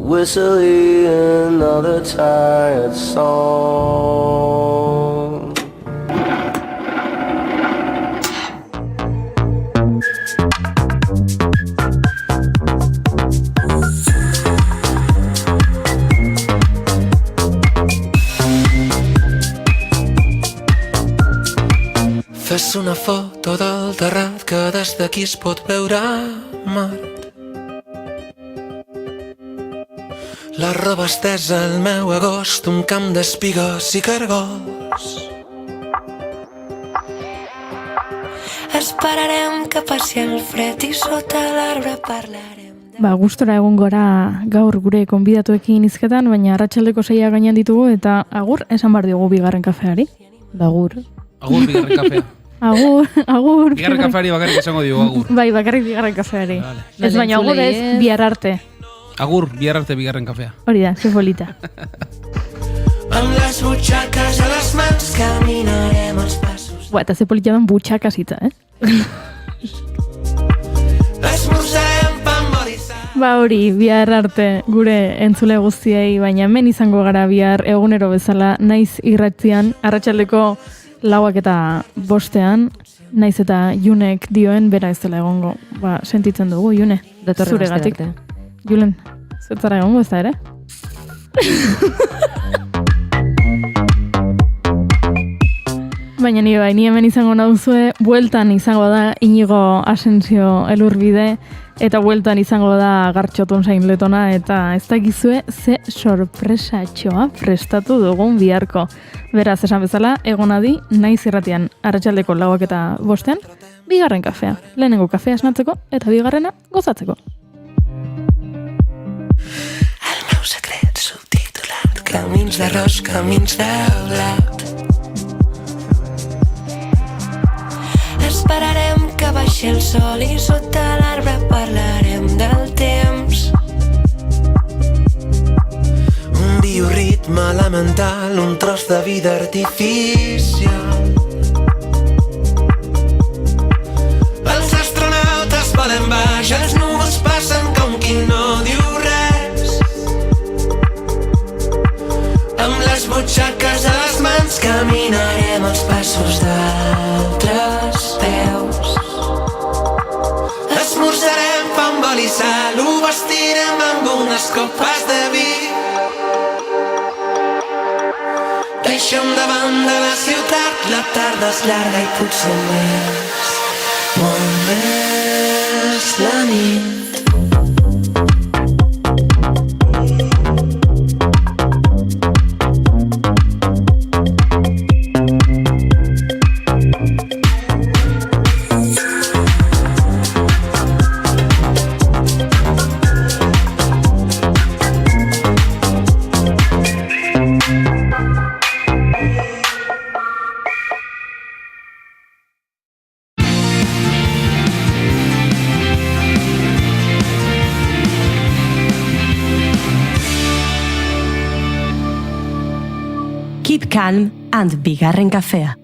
Whistling another tired song. Fes una foto del terrat que des d'aquí es pot veure mar. La roba estesa al meu agost, un camp d'espigues i cargols. Esperarem que passi el fred i sota l'arbre parlarem. Gustora egon gora gaur gure konbidatuekin hizketan, baina arratsaldeko 6 gainean ditugu eta agur esan bar diogu bigarren kafeari. Agur. Agur bigarren kafea. Agur. Bigarren kafeari bakarrik esango diogu agur. Bai, bakarrik bigarren kafeari. Ez baina agur ez bihar arte. Agur, bihar arte bigarren kafea. Hori da, que polita. Amb les butxaques a les mans caminarem els passos. Eta ze polita den butxakas hitza, Esmorzarem pan bolitzat. Hori, bihar arte gure entzule guztiei, baina hemen izango gara bihar egunero bezala, naiz irratzian, arratsaldeko 4:05, naiz eta Junek dioen bera ez dela egongo. Sentitzen dugu, June, zuregatik. Julen, zertzara egongo ez da ere? Baina ni hemen izango nauzue, bueltan izango da Inigo Asensio Elurbide, eta bueltan izango da Gartxotun Sain Letona, eta ez dakizue ze sorpresatxoa prestatu dugun biharko. Beraz, esan bezala, egonadi naiz irratian arratsaldeko 4:05, bigarren kafea. Lehenengo kafea esnatzeko eta bigarrena gozatzeko. El meu secret subtitulat, camins d'arròs, camins de blat. Esperarem que baixi el sol i sota l'arbre parlarem del temps. Un bioritme elemental, un tros de vida artificial. Els astronautes volen baix, els núvols passen com qui no diu res. Amb les butxaques a les mans caminarem els passos d'altres peus. Esmorzarem pa amb oli i sal, ho vestirem amb unes copes de vi. Deixem de banda la ciutat, la tarda és llarga i potser més, molt més la nit. Keep calm and bigarren kafea.